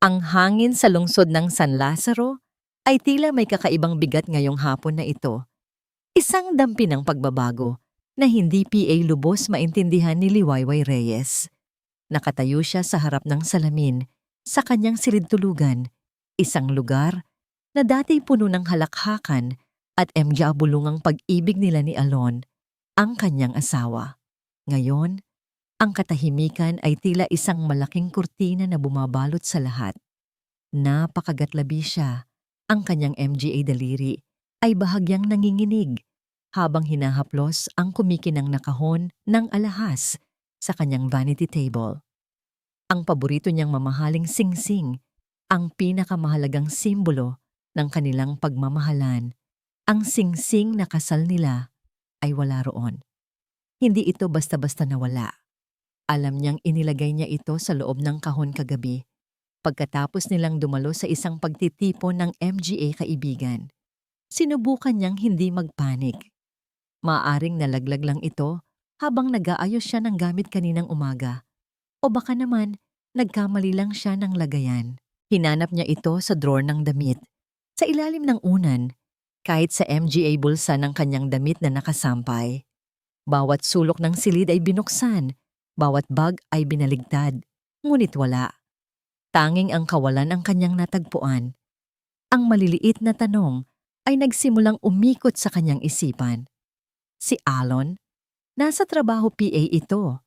Ang hangin sa lungsod ng San Lazaro ay tila may kakaibang bigat ngayong hapon na ito. Isang dampi ng pagbabago na hindi PA lubos maintindihan ni Liwayway Reyes. Nakatayo siya sa harap ng salamin sa kanyang silid-tulugan, isang lugar na dati puno ng halakhakan at bulungang pag-ibig nila ni Alon, ang kanyang asawa. Ngayon, ang katahimikan ay tila isang malaking kurtina na bumabalot sa lahat. Napakagatlabi siya. Ang kanyang daliri ay bahagyang nanginginig habang hinahaplos ang kumikinang na kahon ng alahas sa kanyang vanity table. Ang paborito niyang mamahaling singsing, ang pinakamahalagang simbolo ng kanilang pagmamahalan, ang singsing na kasal nila, ay wala roon. Hindi ito basta-basta nawala. Alam niyang inilagay niya ito sa loob ng kahon kagabi pagkatapos nilang dumalo sa isang pagtitipon ng kaibigan. Sinubukan niyang hindi magpanik. Maaring nalaglag lang ito habang nag-aayos siya ng gamit kaninang umaga. O baka naman, nagkamali lang siya ng lagayan. Hinanap niya ito sa drawer ng damit, sa ilalim ng unan, kahit sa bulsa ng kanyang damit na nakasampay. Bawat sulok ng silid ay binuksan, bawat bag ay binaligtad, ngunit wala. Tanging ang kawalan ang kanyang natagpuan. Ang maliliit na tanong ay nagsimulang umikot sa kanyang isipan. Si Alon, nasa trabaho PA ito.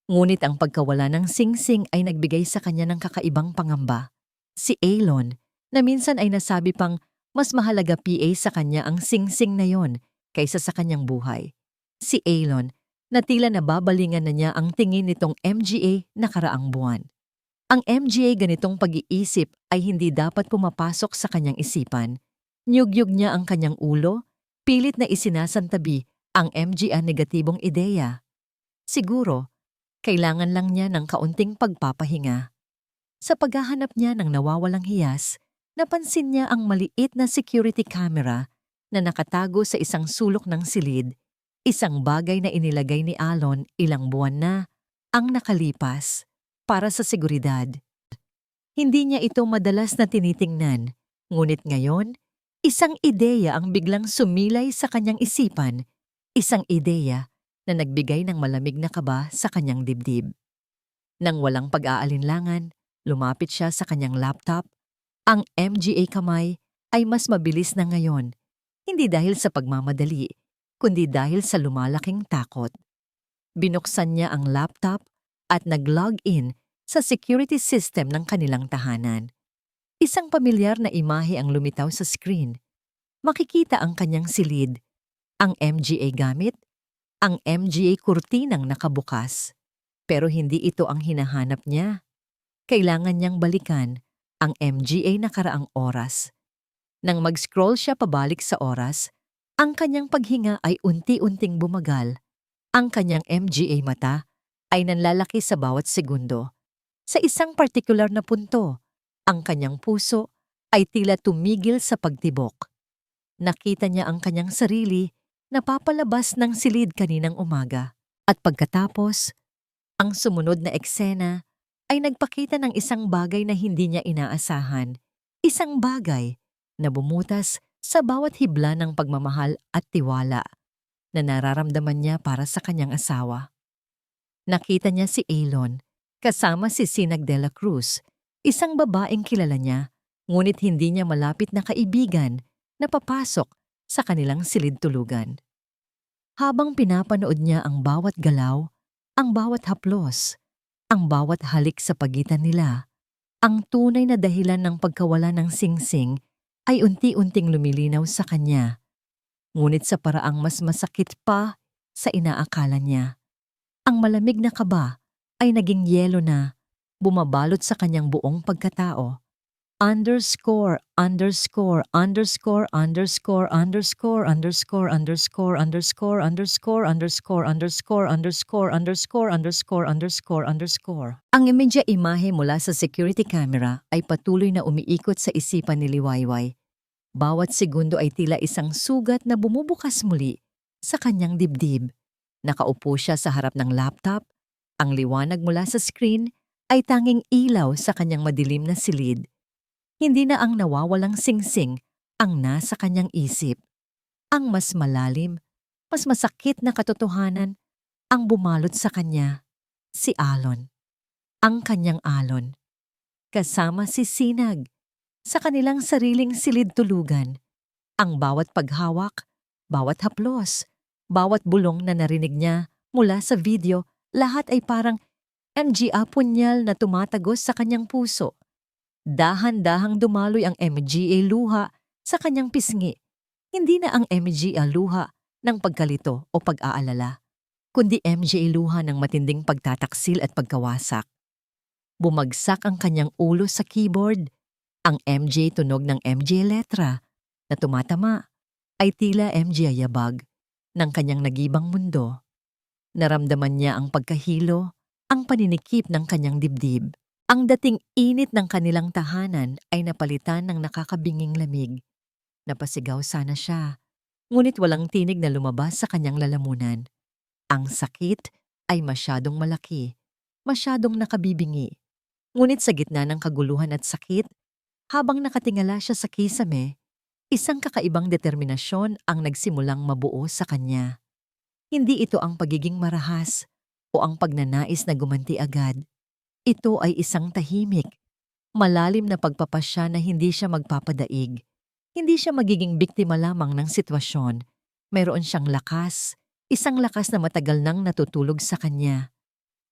Ngunit ang pagkawala ng singsing ay nagbigay sa kanya ng kakaibang pangamba. Si Alon, na minsan ay nasabi pang mas mahalaga PA sa kanya ang singsing na yon kaysa sa kanyang buhay. Si Alon, na tila nababalingan na niya ang tingin nitong nakaraang buwan. Ang ganitong pag-iisip ay hindi dapat pumapasok sa kanyang isipan. Nyugyug niya ang kanyang ulo, pilit na isinasantabi ang negatibong ideya. Siguro, kailangan lang niya ng kaunting pagpapahinga. Sa paghahanap niya ng nawawalang hiyas, napansin niya ang maliit na security camera na nakatago sa isang sulok ng silid, isang bagay na inilagay ni Alon ilang buwan na ang nakalipas. Para sa seguridad. Hindi niya ito madalas na tinitingnan, ngunit ngayon, isang ideya ang biglang sumilay sa kanyang isipan, isang ideya na nagbigay ng malamig na kaba sa kanyang dibdib. Nang walang pag-aalinlangan, lumapit siya sa kanyang laptop. Ang kamay ay mas mabilis na ngayon, hindi dahil sa pagmamadali, kundi dahil sa lumalaking takot. Binuksan niya ang laptop at nag-log in sa security system ng kanilang tahanan. Isang pamilyar na imahe ang lumitaw sa screen. Makikita ang kanyang silid, ang gamit, ang kurtinang nakabukas. Pero hindi ito ang hinahanap niya. Kailangan niyang balikan ang nakaraang oras. Nang mag-scroll siya pabalik sa oras, ang kanyang paghinga ay unti-unting bumagal. Ang kanyang mata ay nanlalaki sa bawat segundo. Sa isang partikular na punto, ang kanyang puso ay tila tumigil sa pagtibok. Nakita niya ang kanyang sarili na papalabas ng silid kaninang umaga. At pagkatapos, ang sumunod na eksena ay nagpakita ng isang bagay na hindi niya inaasahan. Isang bagay na bumutas sa bawat hibla ng pagmamahal at tiwala na nararamdaman niya para sa kanyang asawa. Nakita niya si Alon kasama si Sinag de la Cruz, isang babaeng kilala niya, ngunit hindi niya malapit na kaibigan na papasok sa kanilang silid-tulugan. Habang pinapanood niya ang bawat galaw, ang bawat haplos, ang bawat halik sa pagitan nila, ang tunay na dahilan ng pagkawala ng singsing ay unti-unting lumilinaw sa kanya, ngunit sa paraang mas masakit pa sa inaakala niya. Ang malamig na kaba ay naging yelo na bumabalot sa kanyang buong pagkatao. Underscore, underscore, underscore, underscore, underscore, underscore, underscore, underscore, underscore, underscore, underscore, underscore, underscore, underscore, underscore, underscore. Ang imahe mula sa security camera ay patuloy na umiikot sa isipan ni Liwayway. Bawat segundo ay tila isang sugat na bumubukas muli sa kanyang dibdib. Nakaupo siya sa harap ng laptop. Ang liwanag mula sa screen ay tanging ilaw sa kanyang madilim na silid. Hindi na ang nawawalang singsing ang nasa kanyang isip. Ang mas malalim, mas masakit na katotohanan ang bumalot sa kanya, si Alon. Ang kanyang Alon. Kasama si Sinag. Sa kanilang sariling silid tulugan. Ang bawat paghawak, bawat haplos, bawat bulong na narinig niya mula sa video, lahat ay parang MGA punyal na tumatagos sa kanyang puso. Dahan-dahang dumaloy ang MGA luha sa kanyang pisngi. Hindi na ang MGA luha ng pagkalito o pag-aalala, kundi MGA luha ng matinding pagtataksil at pagkawasak. Bumagsak ang kanyang ulo sa keyboard. Ang MJ tunog ng MJ letra na tumatama ay tila MJ yabag ng kanyang nagibang mundo. Naramdaman niya ang pagkahilo, ang paninikip ng kanyang dibdib. Ang dating init ng kanilang tahanan ay napalitan ng nakakabinging lamig. Napasigaw sana siya, ngunit walang tinig na lumabas sa kanyang lalamunan. Ang sakit ay masyadong malaki, masyadong nakabibingi. Ngunit sa gitna ng kaguluhan at sakit, habang nakatingala siya sa kisame, isang kakaibang determinasyon ang nagsimulang mabuo sa kanya. Hindi ito ang pagiging marahas o ang pagnanais na gumanti agad. Ito ay isang tahimik, malalim na pagpapasya na hindi siya magpapadaig. Hindi siya magiging biktima lamang ng sitwasyon. Mayroon siyang lakas, isang lakas na matagal nang natutulog sa kanya.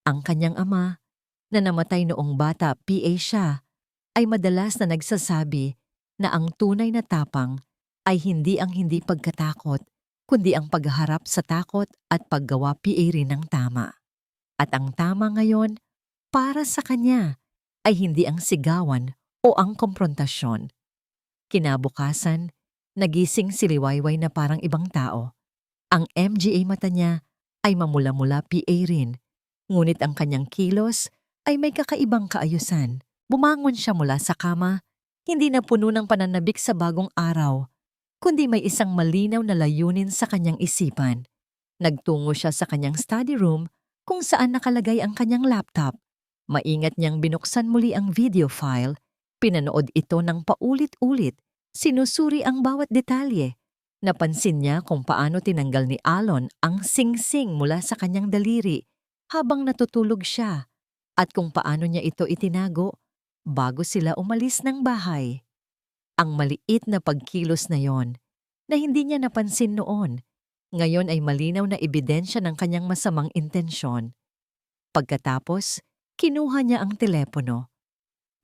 Ang kanyang ama, na namatay noong bata, PA siya, ay madalas na nagsasabi na ang tunay na tapang ay hindi ang hindi pagkatakot, kundi ang pagharap sa takot at paggawa PA rin ng tama. At ang tama ngayon, para sa kanya, ay hindi ang sigawan o ang komprontasyon. Kinabukasan, nagising si Liwayway na parang ibang tao. Ang MGA mata niya ay mamula-mula PA rin, ngunit ang kanyang kilos ay may kakaibang kaayusan. Bumangon siya mula sa kama, hindi na puno ng pananabik sa bagong araw, kundi may isang malinaw na layunin sa kanyang isipan. Nagtungo siya sa kanyang study room kung saan nakalagay ang kanyang laptop. Maingat niyang binuksan muli ang video file, pinanood ito ng paulit-ulit, sinusuri ang bawat detalye. Napansin niya kung paano tinanggal ni Alon ang singsing mula sa kanyang daliri habang natutulog siya. At kung paano niya ito itinago bago sila umalis ng bahay. Ang maliit na pagkilos na yon, na hindi niya napansin noon, ngayon ay malinaw na ebidensya ng kanyang masamang intensyon. Pagkatapos, kinuha niya ang telepono.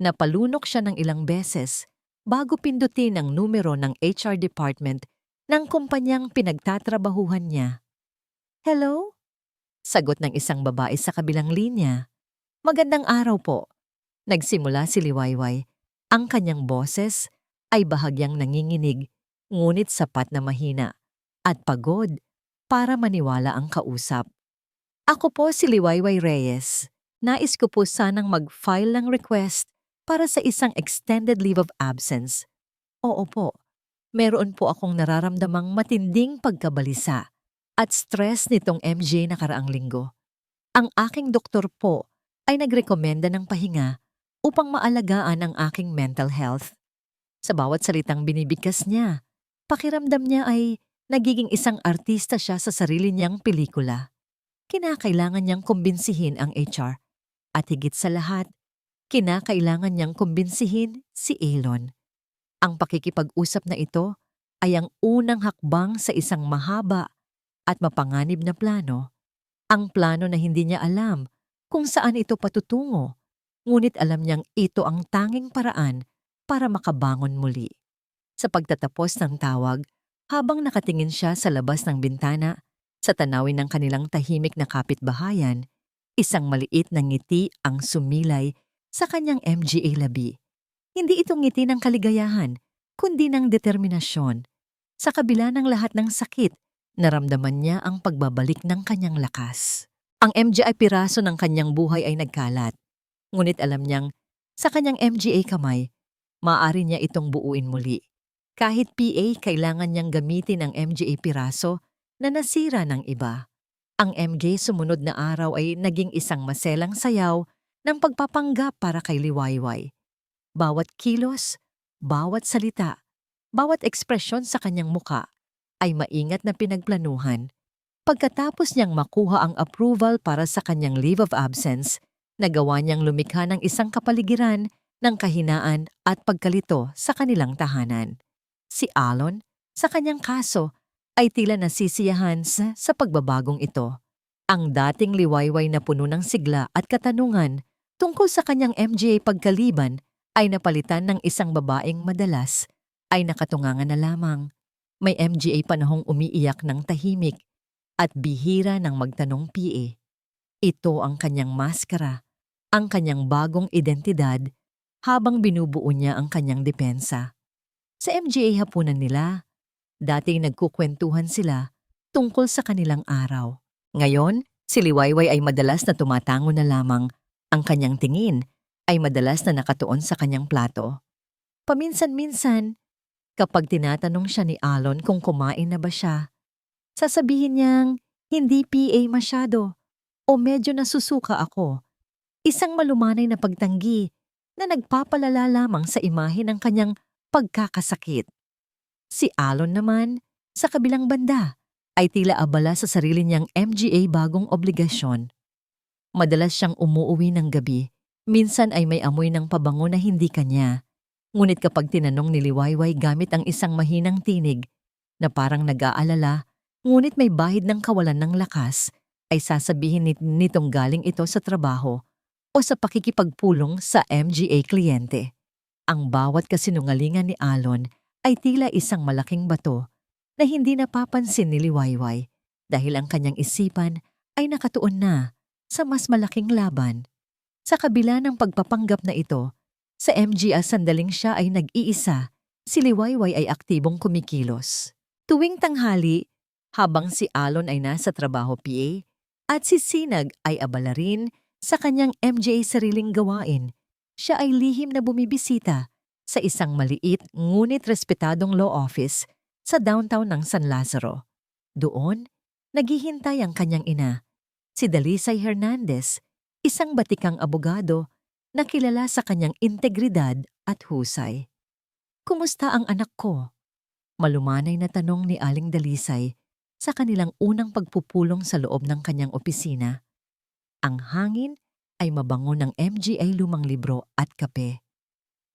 Napalunok siya ng ilang beses bago pindutin ang numero ng HR department ng kumpanyang pinagtatrabahuhan niya. "Hello?" Sagot ng isang babae sa kabilang linya. "Magandang araw po." Nagsimula si Liwayway. Ang kanyang boses ay bahagyang nanginginig, ngunit sapat na mahina at pagod para maniwala ang kausap. "Ako po si Liwayway Reyes. Nais ko po sanang mag-file ng request para sa isang extended leave of absence." "Oo po, meron po akong nararamdamang matinding pagkabalisa at stress nitong MJ nakaraang linggo. Ang aking doktor po ay nagrekomenda ng pahinga upang maalagaan ang aking mental health." Sa bawat salitang binibigkas niya, pakiramdam niya ay nagiging isang artista siya sa sarili niyang pelikula. Kinakailangan niyang kumbinsihin ang HR. At higit sa lahat, kinakailangan niyang kumbinsihin si Alon. Ang pakikipag-usap na ito ay ang unang hakbang sa isang mahaba at mapanganib na plano. Ang plano na hindi niya alam kung saan ito patutungo, ngunit alam niyang ito ang tanging paraan para makabangon muli. Sa pagtatapos ng tawag, habang nakatingin siya sa labas ng bintana, sa tanawin ng kanilang tahimik na kapitbahayan, isang maliit na ngiti ang sumilay sa kanyang MGA labi. Hindi ito ngiti ng kaligayahan, kundi ng determinasyon. Sa kabila ng lahat ng sakit, naramdaman niya ang pagbabalik ng kanyang lakas. Ang MGA piraso ng kanyang buhay ay nagkalat. Ngunit alam niyang sa kanyang MGA kamay, maaari niya itong buuin muli. Kahit PA, kailangan niyang gamitin ang MGA piraso na nasira ng iba. Ang MJ sumunod na araw ay naging isang maselang sayaw ng pagpapanggap para kay Liwayway. Bawat kilos, bawat salita, bawat ekspresyon sa kanyang muka ay maingat na pinagplanuhan. Pagkatapos niyang makuha ang approval para sa kanyang leave of absence, nagawa niyang lumikha ng isang kapaligiran ng kahinaan at pagkalito sa kanilang tahanan. Si Alon, sa kanyang kaso, ay tila nasisiyahan sa pagbabagong ito. Ang dating liwayway na puno ng sigla at katanungan tungkol sa kanyang MGA pagkaliban ay napalitan ng isang babaeng madalas ay nakatungangan na lamang. May MGA panahong umiiyak ng tahimik at bihira ng magtanong PA. Ito ang kanyang maskara, ang kanyang bagong identidad habang binubuo niya ang kanyang depensa. Sa MGA hapunan nila, dati nagkukwentuhan sila tungkol sa kanilang araw. Ngayon, si Liwayway ay madalas na tumatango na lamang. Ang kanyang tingin ay madalas na nakatuon sa kanyang plato. Paminsan-minsan, kapag tinatanong siya ni Alon kung kumain na ba siya, sasabihin niyang hindi PA masyado o medyo nasusuka ako. Isang malumanay na pagtanggi na nagpapalala lamang sa imahe ng kanyang pagkakasakit. Si Alon naman, sa kabilang banda, ay tila abala sa sarili niyang MGA bagong obligasyon. Madalas siyang umuuwi ng gabi, minsan ay may amoy ng pabango na hindi kanya. Ngunit kapag tinanong ni Liwayway gamit ang isang mahinang tinig na parang nag-aalala, ngunit may bahid ng kawalan ng lakas, ay sasabihin nitong galing ito sa trabaho o sa pakikipagpulong sa MGA kliyente. Ang bawat kasinungalingan ni Alon ay tila isang malaking bato na hindi napapansin ni Liwayway dahil ang kanyang isipan ay nakatuon na sa mas malaking laban. Sa kabila ng pagpapanggap na ito, sa MGA sandaling siya ay nag-iisa, si Liwayway ay aktibong kumikilos. Tuwing tanghali, habang si Alon ay nasa trabaho PA at si Sinag ay abala rin sa kanyang MGA sariling gawain, siya ay lihim na bumibisita sa isang maliit ngunit respetadong law office sa downtown ng San Lazaro. Doon, naghihintay ang kanyang ina, si Dalisay Hernandez, isang batikang abogado na kilala sa kanyang integridad at husay. "Kumusta ang anak ko?" Malumanay na tanong ni Aling Dalisay sa kanilang unang pagpupulong sa loob ng kanyang opisina. Ang hangin ay mabango ng MGA lumang libro at kape.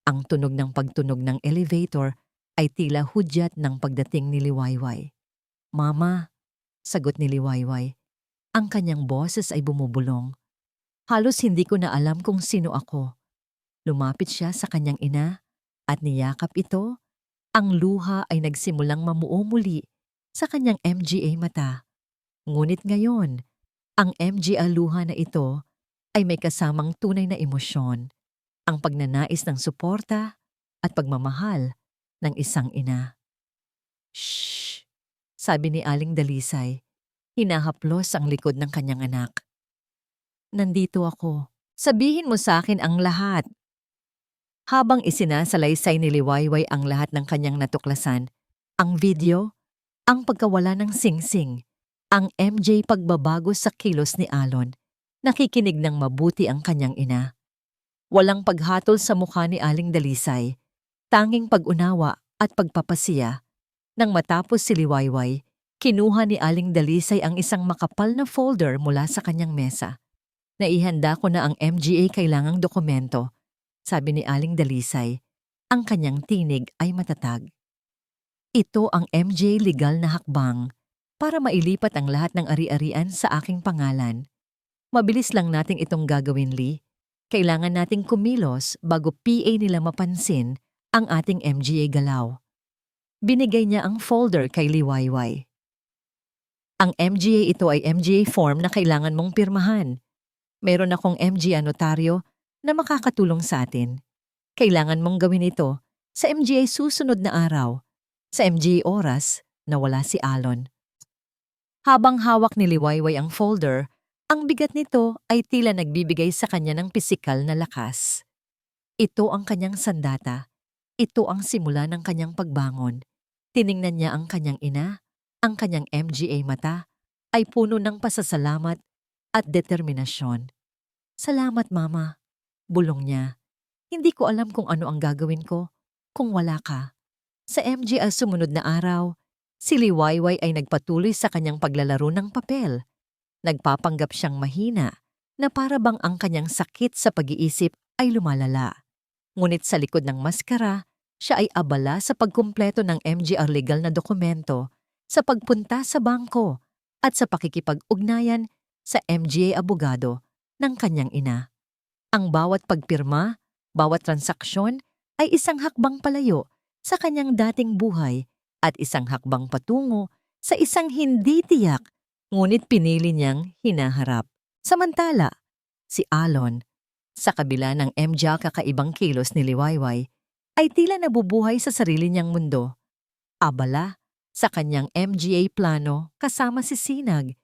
Ang tunog ng pagtunog ng elevator ay tila hudyat ng pagdating ni Liwayway. "Mama," sagot ni Liwayway. Ang kanyang boses ay bumubulong. Halos hindi ko na alam kung sino ako. Lumapit siya sa kanyang ina at niyakap ito. Ang luha ay nagsimulang mamuo muli sa kanyang MGA mata. Ngunit ngayon, ang MGA luha na ito ay may kasamang tunay na emosyon, ang pagnanais ng suporta at pagmamahal ng isang ina. "Shh!" sabi ni Aling Dalisay. Hinahaplos ang likod ng kanyang anak. "Nandito ako. Sabihin mo sa akin ang lahat." Habang isinasalaysay ni Liwayway ang lahat ng kanyang natuklasan, ang video, ang pagkawala ng singsing, ang MJ pagbabago sa kilos ni Alon, nakikinig ng mabuti ang kanyang ina. Walang paghatol sa mukha ni Aling Dalisay, tanging pag-unawa at pagpapasiya. Nang matapos si Liwayway, kinuha ni Aling Dalisay ang isang makapal na folder mula sa kanyang mesa. "Naihanda ko na ang MGA kailangang dokumento," sabi ni Aling Dalisay. Ang kanyang tinig ay matatag. "Ito ang MGA legal na hakbang para mailipat ang lahat ng ari-arian sa aking pangalan. Mabilis lang nating itong gagawin, Lee. Kailangan nating kumilos bago PA nila mapansin ang ating MGA galaw." Binigay niya ang folder kay Liwayway. "Ang MGA ito ay MGA form na kailangan mong pirmahan. Meron akong MGA notaryo na makakatulong sa atin. Kailangan mong gawin ito sa MGA susunod na araw, sa MGA oras na wala si Alon." Habang hawak ni Liwayway ang folder, ang bigat nito ay tila nagbibigay sa kanya ng pisikal na lakas. Ito ang kanyang sandata. Ito ang simula ng kanyang pagbangon. Tiningnan niya ang kanyang ina, ang kanyang MGA mata ay puno ng pasasalamat at determinasyon. "Salamat, Mama." Bulong niya. Hindi ko alam kung ano ang gagawin ko kung wala ka. Sa MGL sumunod na araw, si Liwayway ay nagpatuloy sa kanyang paglalaro ng papel. Nagpapanggap siyang mahina na para bang ang kanyang sakit sa pag-iisip ay lumalala. Ngunit sa likod ng maskara, siya ay abala sa pagkumpleto ng MGR legal na dokumento, sa pagpunta sa bangko at sa pakikipag-ugnayan sa MGA abogado ng kanyang ina. Ang bawat pagpirma, bawat transaksyon ay isang hakbang palayo sa kanyang dating buhay at isang hakbang patungo sa isang hindi tiyak ngunit pinili niyang hinaharap. Samantala, si Alon, sa kabila ng MGA kakaibang kilos ni Liwayway, ay tila nabubuhay sa sarili niyang mundo. Abala sa kanyang MGA plano kasama si Sinag.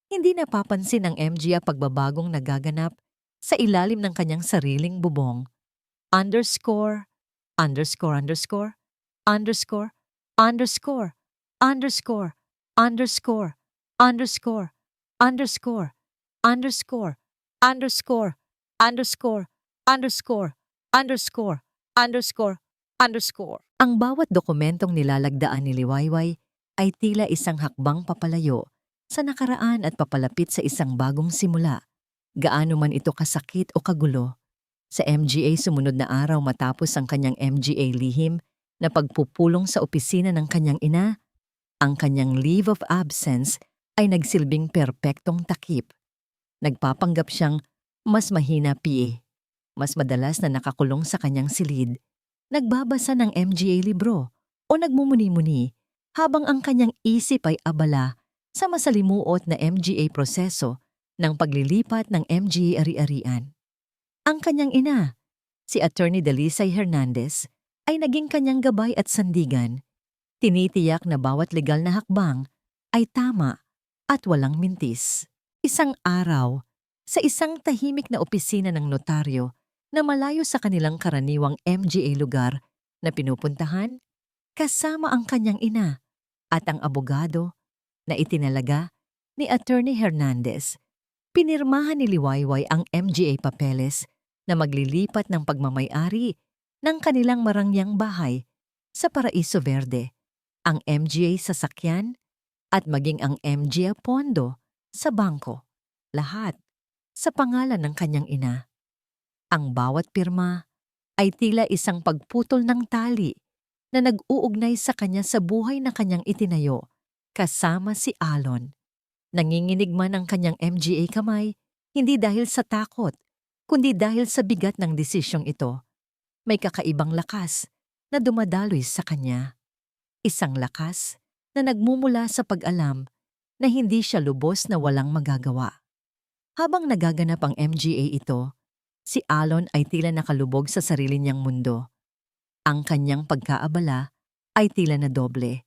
Hindi napapansin ng MGA pagbabagong nagaganap sa ilalim ng kanyang sariling bubong. Underscore, underscore, underscore, underscore, underscore, underscore, underscore, underscore, underscore, underscore, underscore, underscore, underscore, underscore, underscore, underscore. Ang bawat dokumentong nilalagdaan ni Liwayway ay tila isang hakbang papalayo sa nakaraan at papalapit sa isang bagong simula. Gaano man ito kasakit o kagulo. Sa MGA sumunod na araw matapos ang kanyang MGA lihim na pagpupulong sa opisina ng kanyang ina, ang kanyang leave of absence ay nagsilbing perpektong takip. Nagpapanggap siyang mas mahina PA, mas madalas na nakakulong sa kanyang silid, nagbabasa ng MGA libro o nagmumuni-muni habang ang kanyang isip ay abala sa masalimuot na MGA proseso ng paglilipat ng MGA ari-arian. Ang kanyang ina, si Attorney Dalisay Hernandez, ay naging kanyang gabay at sandigan. Tinitiyak na bawat legal na hakbang ay tama at walang mintis. Isang araw, sa isang tahimik na opisina ng notaryo na malayo sa kanilang karaniwang MGA lugar na pinupuntahan, kasama ang kanyang ina at ang abogado na itinalaga ni Attorney Hernandez, pinirmahan ni Liwayway ang MGA papeles na maglilipat ng pagmamay-ari ng kanilang marangyang bahay sa Paraiso Verde, ang MGA sasakyan at maging ang MGA pondo sa bangko, lahat sa pangalan ng kanyang ina. Ang bawat pirma ay tila isang pagputol ng tali na nag-uugnay sa kanya sa buhay na kanyang itinayo kasama si Alon. Nanginginig man ang kanyang MGA kamay, hindi dahil sa takot, kundi dahil sa bigat ng desisyong ito. May kakaibang lakas na dumadaloy sa kanya. Isang lakas na nagmumula sa pag-alam na hindi siya lubos na walang magagawa. Habang nagaganap ang MGA ito, si Alon ay tila nakalubog sa sarili niyang mundo. Ang kanyang pagkaabala ay tila na doble.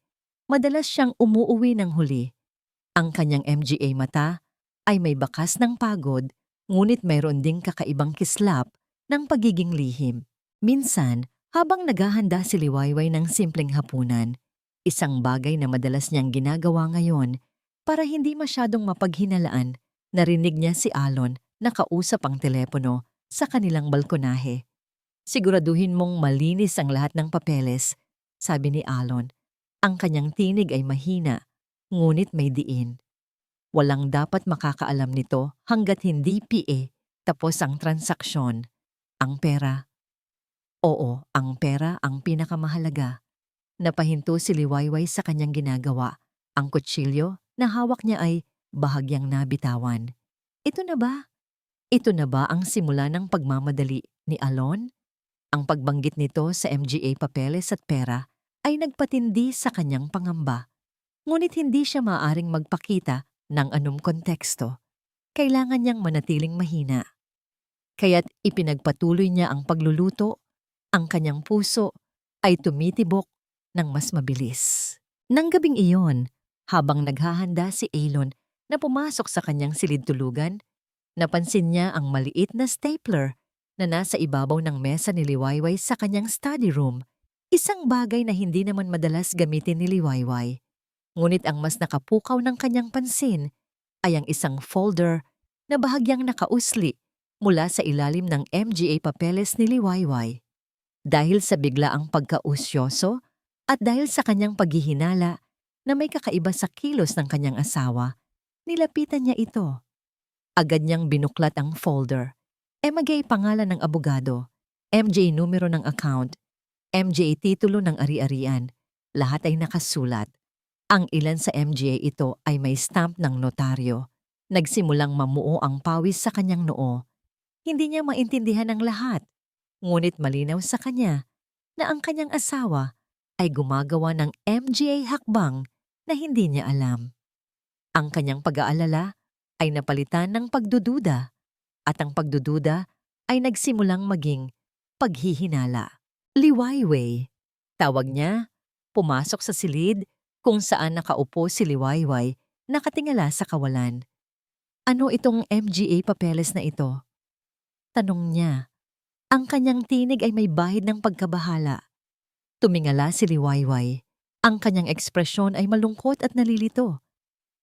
Madalas siyang umuuwi ng huli. Ang kanyang MGA mata ay may bakas ng pagod, ngunit mayroon ding kakaibang kislap ng pagiging lihim. Minsan, habang naghahanda si Liwayway ng simpleng hapunan, isang bagay na madalas niyang ginagawa ngayon para hindi masyadong mapaghinalaan, narinig niya si Alon na kausap ang telepono sa kanilang balkonahe. Siguraduhin mong malinis ang lahat ng papeles, sabi ni Alon. Ang kanyang tinig ay mahina, ngunit may diin. Walang dapat makakaalam nito hanggat hindi PA tapos ang transaksyon. Ang pera. Oo, ang pera ang pinakamahalaga. Napahinto si Liwayway sa kanyang ginagawa. Ang kutsilyo na hawak niya ay bahagyang nabitawan. Ito na ba? Ito na ba ang simula ng pagmamadali ni Alon? Ang pagbanggit nito sa MGA papeles at pera ay nagpatindi sa kanyang pangamba. Ngunit hindi siya maaaring magpakita ng anumang konteksto. Kailangan niyang manatiling mahina. Kaya't ipinagpatuloy niya ang pagluluto, ang kanyang puso ay tumitibok ng mas mabilis. Nang gabing iyon, habang naghahanda si Alon na pumasok sa kanyang silid-tulugan, napansin niya ang maliit na stapler na nasa ibabaw ng mesa ni Liwayway sa kanyang study room. Isang bagay na hindi naman madalas gamitin ni Liwayway. Ngunit ang mas nakapukaw ng kanyang pansin ay ang isang folder na bahagyang nakausli, mula sa ilalim ng MGA papeles ni Liwayway. Dahil sa biglaang pagkausyoso at dahil sa kanyang paghihinala na may kakaiba sa kilos ng kanyang asawa, nilapitan niya ito. Agad niyang binuklat ang folder. MGA pangalan ng abogado, MGA numero ng account, MGA titulo ng ari-arian. Lahat ay nakasulat. Ang ilan sa MGA ito ay may stamp ng notaryo. Nagsimulang mamuo ang pawis sa kanyang noo. Hindi niya maintindihan ang lahat. Ngunit malinaw sa kanya na ang kanyang asawa ay gumagawa ng MGA hakbang na hindi niya alam. Ang kanyang pag-aalala ay napalitan ng pagdududa at ang pagdududa ay nagsimulang maging paghihinala. Liwayway. Tawag niya, pumasok sa silid kung saan nakaupo si Liwayway nakatingala sa kawalan. Ano itong MGA papeles na ito? Tanong niya. Ang kanyang tinig ay may bahid ng pagkabahala. Tumingala si Liwayway. Ang kanyang ekspresyon ay malungkot at nalilito,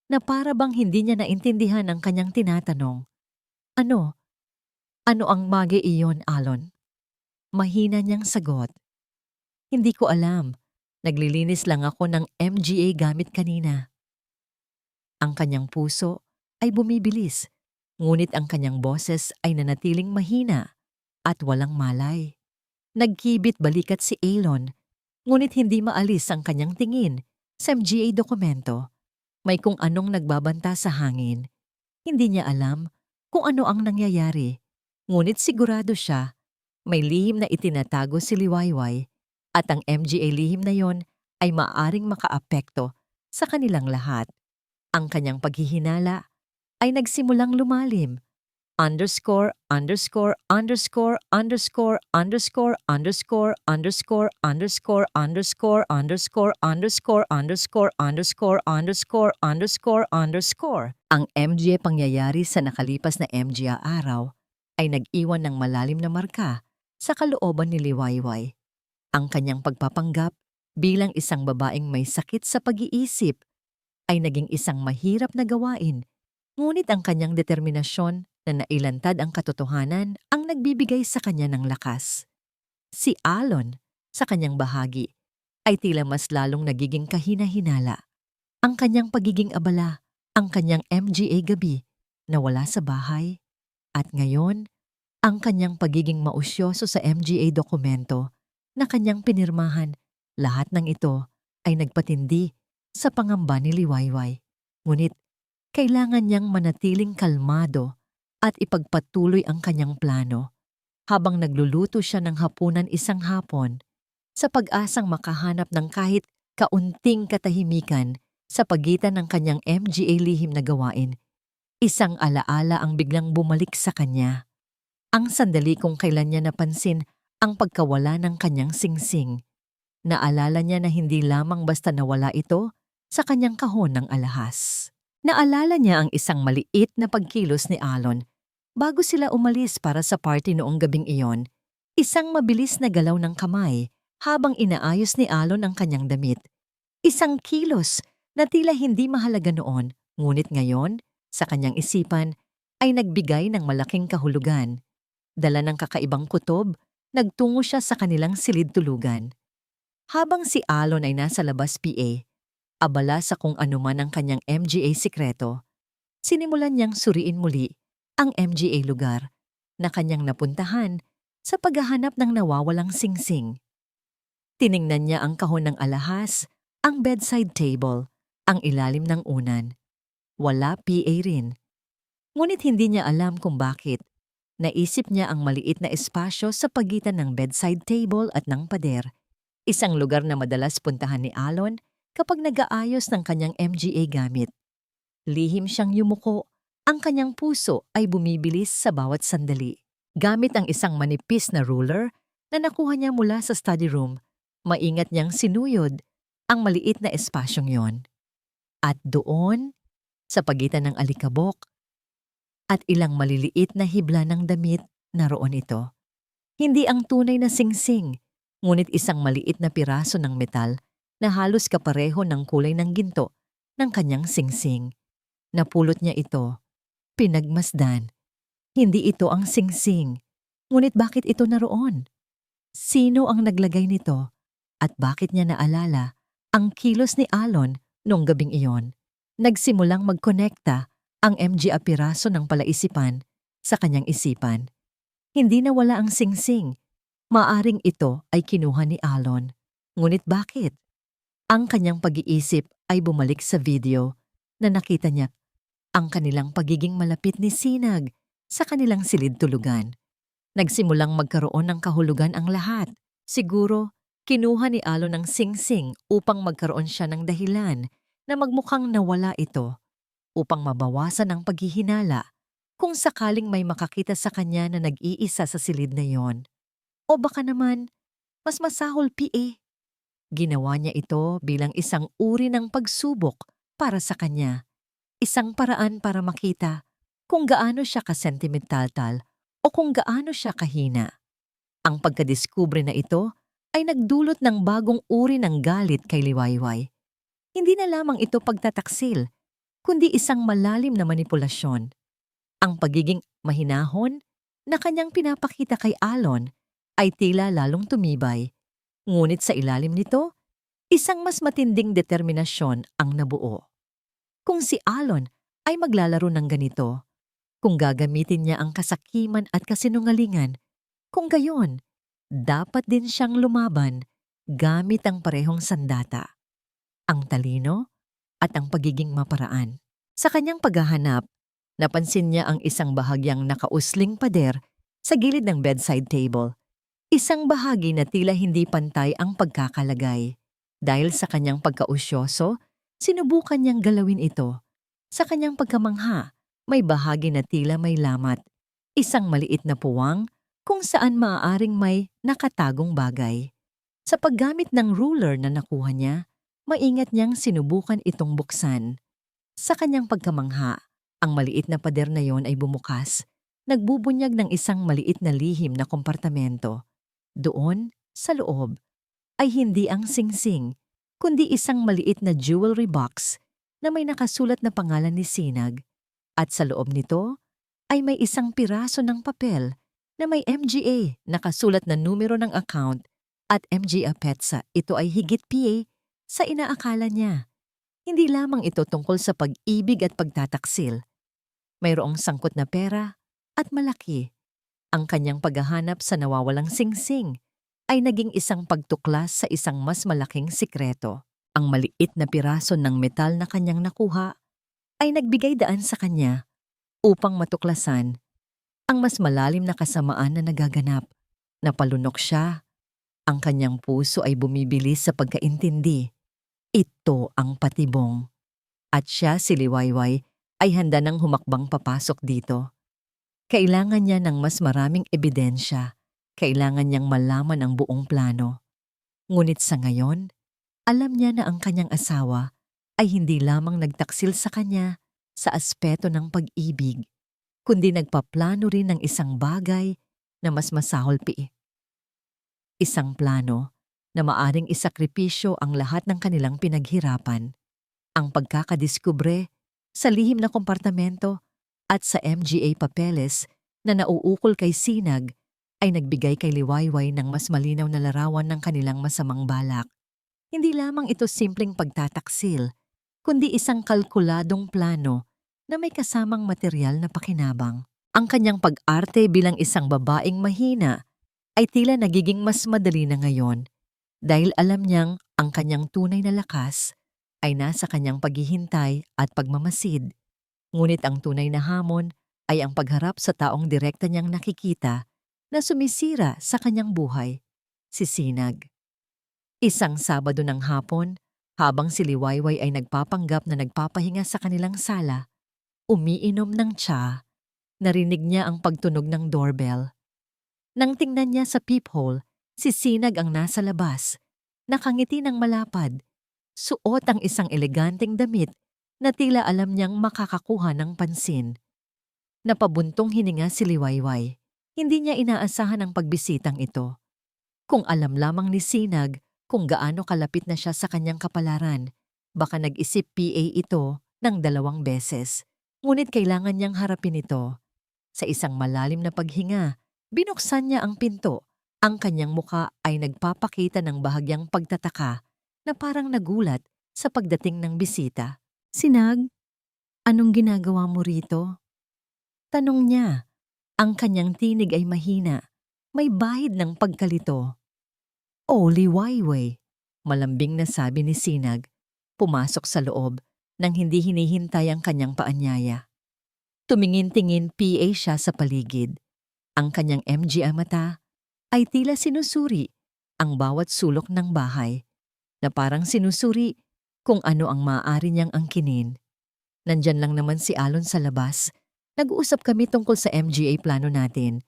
na para bang hindi niya naintindihan ang kanyang tinatanong. Ano? Ano ang magi iyon, Alon? Mahina niyang sagot. Hindi ko alam. Naglilinis lang ako ng MGA gamit kanina. Ang kanyang puso ay bumibilis, ngunit ang kanyang boses ay nanatiling mahina at walang malay. Nagkibit balikat si Alon, ngunit hindi maalis ang kanyang tingin sa MGA dokumento. May kung anong nagbabanta sa hangin. Hindi niya alam kung ano ang nangyayari, ngunit sigurado siya may lihim na itinatago si Liwayway at ang MGA lihim na yon ay maaring makaapekto sa kanilang lahat. Ang kanyang paghihinala ay nagsimulang lumalim. Underscore, underscore, underscore, underscore, underscore, underscore, underscore, underscore, underscore, underscore, underscore, underscore, underscore, underscore, underscore, underscore. Ang MGA pangyayari sa nakalipas na MGA araw ay nag-iwan ng malalim na marka sa kalooban ni Liwayway. Ang kanyang pagpapanggap bilang isang babaeng may sakit sa pag-iisip ay naging isang mahirap na gawain, ngunit ang kanyang determinasyon na nailantad ang katotohanan ang nagbibigay sa kanya ng lakas. Si Alon, sa kanyang bahagi, ay tila mas lalong nagiging kahina-hinala. Ang kanyang pagiging abala, ang kanyang MGA gabi na wala sa bahay, at ngayon, ang kanyang pagiging mausyoso sa MGA dokumento na kanyang pinirmahan, lahat ng ito ay nagpatindi sa pangamba ni Liwayway. Ngunit, kailangan niyang manatiling kalmado at ipagpatuloy ang kanyang plano habang nagluluto siya ng hapunan isang hapon sa pag-asang makahanap ng kahit kaunting katahimikan sa pagitan ng kanyang MGA lihim na gawain. Isang alaala ang biglang bumalik sa kanya. Ang sandali kung kailan niya napansin ang pagkawala ng kanyang singsing. Naalala niya na hindi lamang basta nawala ito sa kanyang kahon ng alahas. Naalala niya ang isang maliit na pagkilos ni Alon bago sila umalis para sa party noong gabing iyon. Isang mabilis na galaw ng kamay habang inaayos ni Alon ang kanyang damit. Isang kilos na tila hindi mahalaga noon, ngunit ngayon, sa kanyang isipan, ay nagbigay ng malaking kahulugan. Dala ng kakaibang kutob, nagtungo siya sa kanilang silid-tulugan. Habang si Alon ay nasa labas PA, abala sa kung anuman ang kanyang MGA sikreto, sinimulan niyang suriin muli ang MGA lugar na kanyang napuntahan sa paghahanap ng nawawalang singsing. Tiningnan niya ang kahon ng alahas, ang bedside table, ang ilalim ng unan. Wala PA rin. Ngunit hindi niya alam kung bakit. Naisip niya ang maliit na espasyo sa pagitan ng bedside table at ng pader, isang lugar na madalas puntahan ni Alon kapag nag-aayos ng kanyang MGA gamit. Lihim siyang yumuko, ang kanyang puso ay bumibilis sa bawat sandali. Gamit ang isang manipis na ruler na nakuha niya mula sa study room, maingat niyang sinuyod ang maliit na espasyong yon. At doon, sa pagitan ng alikabok at ilang maliliit na hibla ng damit, naroon ito. Hindi ang tunay na singsing, ngunit isang maliit na piraso ng metal na halos kapareho ng kulay ng ginto ng kanyang singsing. Napulot niya ito, pinagmasdan, Hindi ito ang singsing. Ngunit bakit ito naroon? Sino ang naglagay nito? At bakit niya naalala ang kilos ni Alon noong gabing iyon? Nagsimulang magkonekta ang MG Apiraso ng palaisipan sa kanyang isipan. Hindi nawala ang singsing. Maaring ito ay kinuha ni Alon. Ngunit bakit? Ang kanyang pag-iisip ay bumalik sa video na nakita niya ang kanilang pagiging malapit ni Sinag sa kanilang silid tulugan. Nagsimulang magkaroon ng kahulugan ang lahat. Siguro, kinuha ni Alon ng singsing upang magkaroon siya ng dahilan na magmukhang nawala ito upang mabawasan ang paghihinala kung sakaling may makakita sa kanya na nag-iisa sa silid na yon. O baka naman, mas masahol PA. Ginawa niya ito bilang isang uri ng pagsubok para sa kanya. Isang paraan para makita kung gaano siya kasentimental o kung gaano siya kahina. Ang pagkadiskubre na ito ay nagdulot ng bagong uri ng galit kay Liwayway. Hindi na lamang ito pagtataksil, kundi isang malalim na manipulasyon. Ang pagiging mahinahon na kanyang pinapakita kay Alon ay tila lalong tumibay. Ngunit sa ilalim nito, isang mas matinding determinasyon ang nabuo. Kung si Alon ay maglalaro ng ganito, kung gagamitin niya ang kasakiman at kasinungalingan, kung gayon, dapat din siyang lumaban gamit ang parehong sandata, ang talino at ang pagiging maparaan. Sa kanyang paghahanap, napansin niya ang isang bahagyang nakausling pader sa gilid ng bedside table. Isang bahagi na tila hindi pantay ang pagkakalagay. Dahil sa kanyang pagkausyoso, sinubukan niyang galawin ito. Sa kanyang pagkamangha, may bahagi na tila may lamat. Isang maliit na puwang kung saan maaaring may nakatagong bagay. Sa paggamit ng ruler na nakuha niya, maingat niyang sinubukan itong buksan. Sa kanyang pagkamangha, ang maliit na pader na yon ay bumukas. Nagbubunyag ng isang maliit na lihim na kompartamento. Doon, sa loob, ay hindi ang singsing, kundi isang maliit na jewelry box na may nakasulat na pangalan ni Sinag. At sa loob nito ay may isang piraso ng papel na may MGA nakasulat na numero ng account at MG Apetsa. Ito ay higit PA sa inaakala niya. Hindi lamang ito tungkol sa pag-ibig at pagtataksil. Mayroong sangkot na pera at malaki. Ang kanyang paghahanap sa nawawalang singsing ay naging isang pagtuklas sa isang mas malaking sikreto. Ang maliit na piraso ng metal na kanyang nakuha ay nagbigay daan sa kanya upang matuklasan ang mas malalim na kasamaan na nagaganap. Napalunok siya. Ang kanyang puso ay bumibilis sa pagkaintindi. Ito ang patibong. At siya, si Liwayway, ay handa nang humakbang papasok dito. Kailangan niya ng mas maraming ebidensya. Kailangan niyang malaman ang buong plano. Ngunit sa ngayon, alam niya na ang kanyang asawa ay hindi lamang nagtaksil sa kanya sa aspeto ng pag-ibig, kundi nagpaplano rin ng isang bagay na mas masahol pi. Isang plano na maaring isakripisyo ang lahat ng kanilang pinaghirapan. Ang pagkakadiskubre sa lihim na kompartamento at sa MGA papeles na nauukol kay Sinag ay nagbigay kay Liwayway ng mas malinaw na larawan ng kanilang masamang balak. Hindi lamang ito simpleng pagtataksil, kundi isang kalkuladong plano na may kasamang material na pakinabang. Ang kanyang pag-arte bilang isang babaeng mahina ay tila nagiging mas madali na ngayon dahil alam niyang ang kanyang tunay na lakas ay nasa kanyang paghihintay at pagmamasid. Ngunit ang tunay na hamon ay ang pagharap sa taong direkta niyang nakikita na sumisira sa kanyang buhay, si Sinag. Isang Sabado ng hapon, habang si Liwayway ay nagpapanggap na nagpapahinga sa kanilang sala, umiinom ng tsa, narinig niya ang pagtunog ng doorbell. Nang tingnan niya sa peephole, si Sinag ang nasa labas, nakangiti ng malapad, suot ang isang eleganteng damit na tila alam niyang makakakuha ng pansin. Napabuntong hininga si Liwayway. Hindi niya inaasahan ang pagbisitang ito. Kung alam lamang ni Sinag kung gaano kalapit na siya sa kanyang kapalaran, baka nag-isip PA ito ng 2 beses. Ngunit kailangan niyang harapin ito. Sa isang malalim na paghinga, binuksan niya ang pinto. Ang kanyang muka ay nagpapakita ng bahagyang pagtataka na parang nagulat sa pagdating ng bisita. "Sinag, anong ginagawa mo rito?" Tanong niya. Ang kanyang tinig ay mahina, may bahid ng pagkalito. "Oh, Liwayway," malambing na sabi ni Sinag, pumasok sa loob nang hindi hinihintay ang kanyang paanyaya. Tumingin-tingin PA siya sa paligid. Ang kanyang MGI mata ay tila sinusuri ang bawat sulok ng bahay, na parang sinusuri kung ano ang maaari niyang angkinin. Nandyan lang naman si Alon sa labas. Nag-uusap kami tungkol sa MGA plano natin.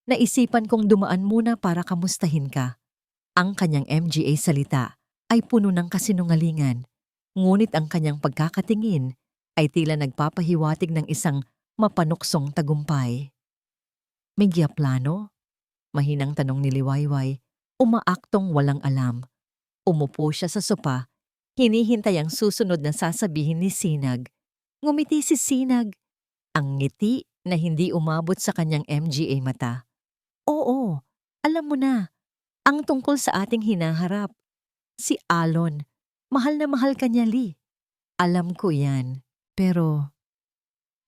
Naisipan kong dumaan muna para kamustahin ka. Ang kanyang MGA salita ay puno ng kasinungalingan, ngunit ang kanyang pagkakatingin ay tila nagpapahiwatig ng isang mapanuksong tagumpay. "May plano?" Mahinang tanong ni Liwayway, umaaktong walang alam. Umupo siya sa sopa, hinihintay ang susunod na sasabihin ni Sinag. Ngumiti si Sinag, ang ngiti na hindi umabot sa kanyang MGA mata. "Oo, alam mo na, ang tungkol sa ating hinaharap. Si Alon, mahal na mahal ka niya, Lee. Alam ko yan, pero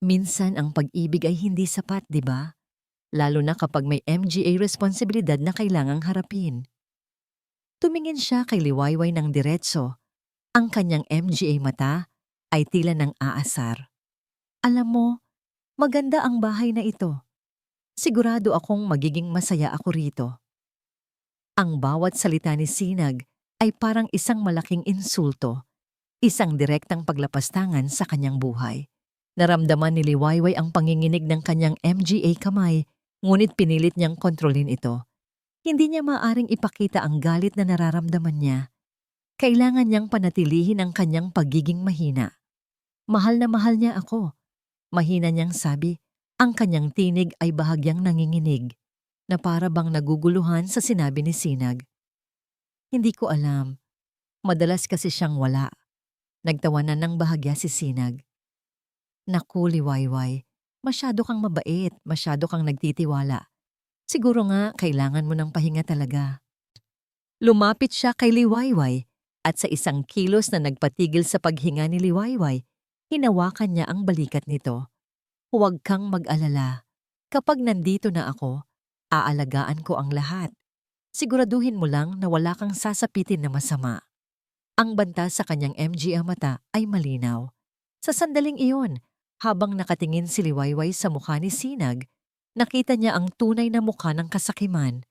minsan ang pag-ibig ay hindi sapat, di ba? Lalo na kapag may MGA responsibilidad na kailangang harapin." Tumingin siya kay Liwayway ng diretso. Ang kanyang MGA mata ay tila ng aasar. "Alam mo, maganda ang bahay na ito. Sigurado akong magiging masaya ako rito." Ang bawat salita ni Sinag ay parang isang malaking insulto, isang direktang paglapastangan sa kanyang buhay. Naramdaman ni Liwayway ang panginginig ng kanyang MGA kamay, ngunit pinilit niyang kontrolin ito. Hindi niya maaring ipakita ang galit na nararamdaman niya. Kailangan niyang panatilihin ang kanyang pagiging mahina. "Mahal na mahal niya ako," mahina niyang sabi. Ang kanyang tinig ay bahagyang nanginginig, na para bang naguguluhan sa sinabi ni Sinag. "Hindi ko alam. Madalas kasi siyang wala." Nagtawanan ng bahagya si Sinag. "Naku, Liwayway, masyado kang mabait, masyado kang nagtitiwala. Siguro nga kailangan mo ng pahinga talaga." Lumapit siya kay Liwayway at sa isang kilos na nagpatigil sa paghinga ni Liwayway, hinawakan niya ang balikat nito. "Huwag kang mag-alala. Kapag nandito na ako, aalagaan ko ang lahat. Siguraduhin mo lang na wala kang sasapitin na masama." Ang banta sa kanyang MGA mata ay malinaw. Sa sandaling iyon, habang nakatingin si Liwayway sa mukha ni Sinag, nakita niya ang tunay na mukha ng kasakiman.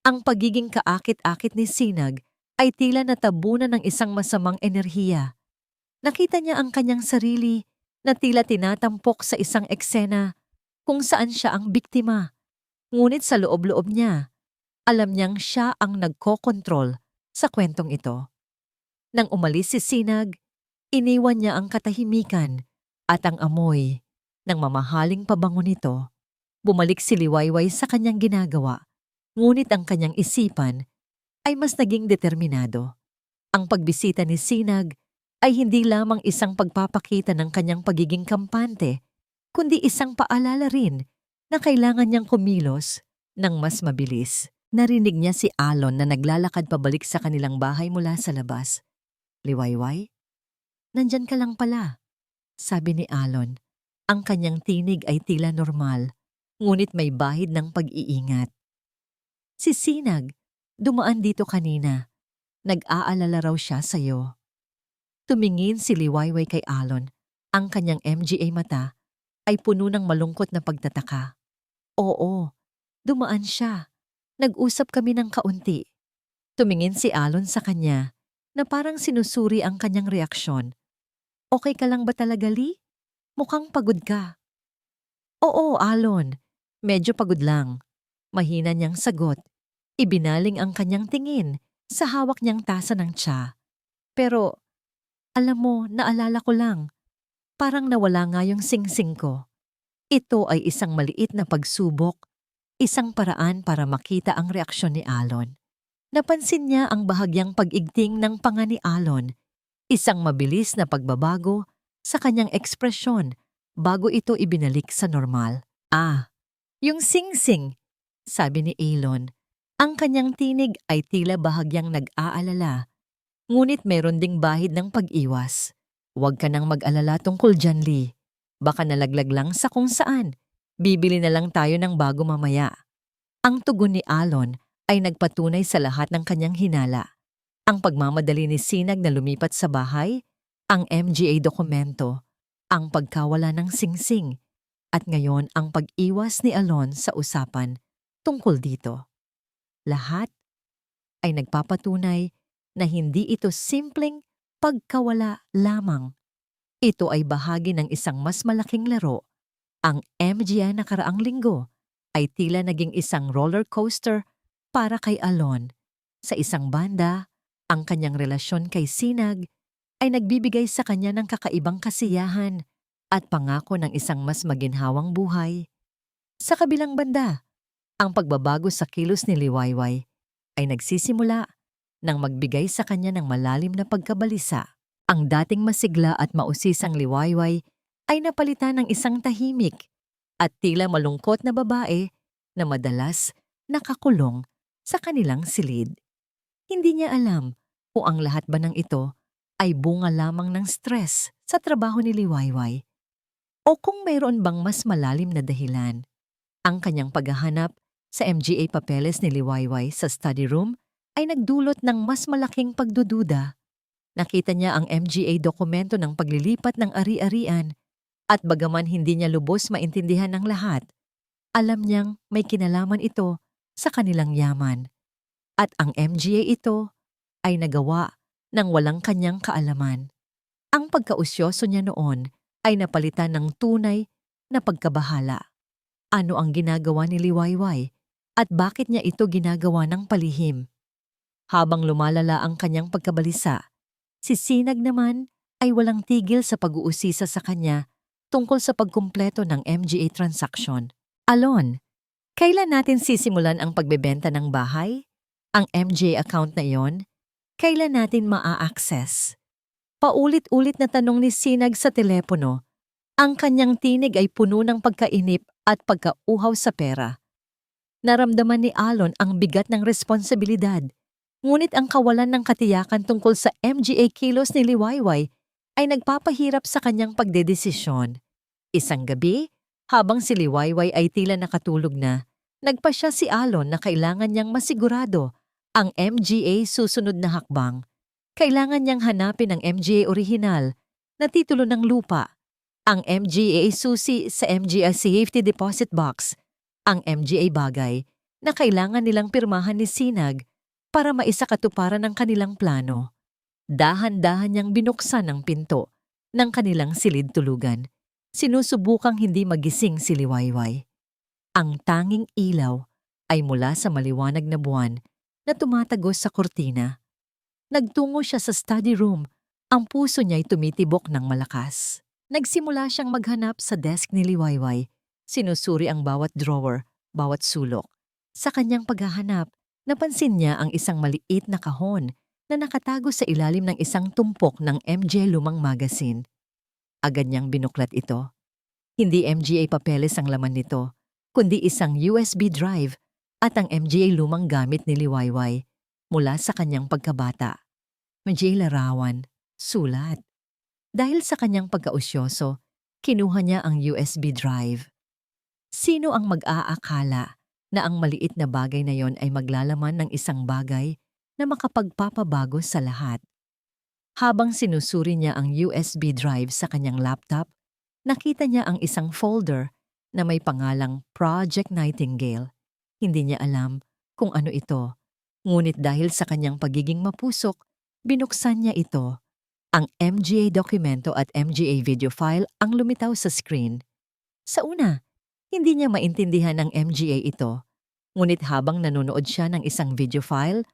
Ang pagiging kaakit-akit ni Sinag ay tila natabunan ng isang masamang enerhiya. Nakita niya ang kanyang sarili na tila tinatampok sa isang eksena kung saan siya ang biktima. Ngunit sa loob-loob niya, alam niyang siya ang nagkokontrol sa kwentong ito. Nang umalis si Sinag, iniwan niya ang katahimikan at ang amoy ng mamahaling pabango nito. Bumalik si Liwayway sa kanyang ginagawa, ngunit ang kanyang isipan ay mas naging determinado. Ang pagbisita ni Sinag ay hindi lamang isang pagpapakita ng kanyang pagiging kampante, kundi isang paalala rin na kailangan niyang kumilos ng mas mabilis. Narinig niya si Alon na naglalakad pabalik sa kanilang bahay mula sa labas. "Liwayway, nandyan ka lang pala," sabi ni Alon. Ang kanyang tinig ay tila normal, ngunit may bahid ng pag-iingat. "Si Sinag, dumaan dito kanina. Nag-aalala raw siya sa'yo." Tumingin si Liwayway kay Alon. Ang kanyang MGA mata ay puno ng malungkot na pagtataka. "Oo, dumaan siya. Nag-usap kami ng kaunti." Tumingin si Alon sa kanya na parang sinusuri ang kanyang reaksyon. "Okay ka lang ba talaga, Lee? Mukhang pagod ka." "Oo, Alon. Medyo pagod lang." Mahina niyang sagot. Ibinaling ang kanyang tingin sa hawak niyang tasa ng tsa. "Pero, alam mo, naalala ko lang. Parang nawala nga yung singsing ko." Ito ay isang maliit na pagsubok, isang paraan para makita ang reaksyon ni Alon. Napansin niya ang bahagyang pag-igting ng panga ni Alon, isang mabilis na pagbabago sa kanyang ekspresyon bago ito ibinalik sa normal. Ah, yung sing-sing, sabi ni Elon. Ang kanyang tinig ay tila bahagyang nag-aalala, ngunit meron ding bahid ng pag-iwas. Huwag ka nang mag-alala tungkol dyan, Lee. Baka nalaglag lang sa kung saan. Bibili na lang tayo ng bago mamaya. Ang tugon ni Alon ay nagpatunay sa lahat ng kanyang hinala. Ang pagmamadali ni Sinag na lumipat sa bahay, ang MGA dokumento, ang pagkawala ng singsing, at ngayon ang pag-iwas ni Alon sa usapan tungkol dito. Lahat ay nagpapatunay na hindi ito simpleng pagkawala lamang. Ito ay bahagi ng isang mas malaking laro. Ang MGA nakaraang linggo ay tila naging isang roller coaster para kay Alon. Sa isang banda, ang kanyang relasyon kay Sinag ay nagbibigay sa kanya ng kakaibang kasiyahan at pangako ng isang mas maginhawang buhay. Sa kabilang banda, ang pagbabago sa kilos ni Liwayway ay nagsisimula nang magbigay sa kanya ng malalim na pagkabalisa. Ang dating masigla at mausisang Liwayway ay napalitan ng isang tahimik at tila malungkot na babae na madalas nakakulong sa kanilang silid. Hindi niya alam kung ang lahat ba ng ito ay bunga lamang ng stress sa trabaho ni Liwayway o kung mayroon bang mas malalim na dahilan. Ang kanyang paghahanap sa MGA papeles ni Liwayway sa study room ay nagdulot ng mas malaking pagdududa. Nakita niya ang MGA dokumento ng paglilipat ng ari-arian at bagaman hindi niya lubos maintindihan ng lahat, alam niyang may kinalaman ito sa kanilang yaman. At ang MGA ito ay nagawa ng walang kanyang kaalaman. Ang pagkausyoso niya noon ay napalitan ng tunay na pagkabahala. Ano ang ginagawa ni Liwayway at bakit niya ito ginagawa ng palihim? Habang lumalala ang kanyang pagkabalisa, si Sinag naman ay walang tigil sa pag-uusisa sa kanya tungkol sa pagkumpleto ng MGA transaction. Alon, kailan natin sisimulan ang pagbebenta ng bahay? Ang MGA account na iyon, kailan natin maa-access? Paulit-ulit na tanong ni Sinag sa telepono. Ang kanyang tinig ay puno ng pagkainip at pagkauhaw sa pera. Naramdaman ni Alon ang bigat ng responsibilidad, ngunit ang kawalan ng katiyakan tungkol sa MGA kilos ni Liwayway ay nagpapahirap sa kanyang pagdedesisyon. Isang gabi, habang si Liwayway ay tila nakatulog na, nagpasya si Alon na kailangan niyang masigurado ang MGA susunod na hakbang. Kailangan niyang hanapin ang MGA orihinal na titulo ng lupa, ang MGA susi sa MGA Safety Deposit Box, ang MGA bagay na kailangan nilang pirmahan ni Sinag para maisakatuparan ang kanilang plano. Dahan-dahan niyang binuksan ang pinto ng kanilang silid-tulugan. Sinusubukang hindi magising si Liwayway. Ang tanging ilaw ay mula sa maliwanag na buwan na tumatagos sa kurtina. Nagtungo siya sa study room. Ang puso niya'y tumitibok ng malakas. Nagsimula siyang maghanap sa desk ni Liwayway. Sinusuri ang bawat drawer, bawat sulok. Sa kanyang paghahanap, napansin niya ang isang maliit na kahon na nakatago sa ilalim ng isang tumpok ng MGA lumang magazine. Agad niyang binuklat ito. Hindi MGA papeles ang laman nito, kundi isang USB drive at ang MGA lumang gamit ni Liwayway mula sa kanyang pagkabata. MGA larawan, sulat. Dahil sa kanyang pagkausyoso, kinuha niya ang USB drive. Sino ang mag-aakala na ang maliit na bagay na yon ay maglalaman ng isang bagay na makapagpapabago sa lahat? Habang sinusuri niya ang USB drive sa kanyang laptop, nakita niya ang isang folder na may pangalang Project Nightingale. Hindi niya alam kung ano ito, ngunit dahil sa kanyang pagiging mapusok, binuksan niya ito. Ang MGA dokumento at MGA video file ang lumitaw sa screen. Sa una, hindi niya maintindihan ang MGA ito, ngunit habang nanonood siya ng isang video file,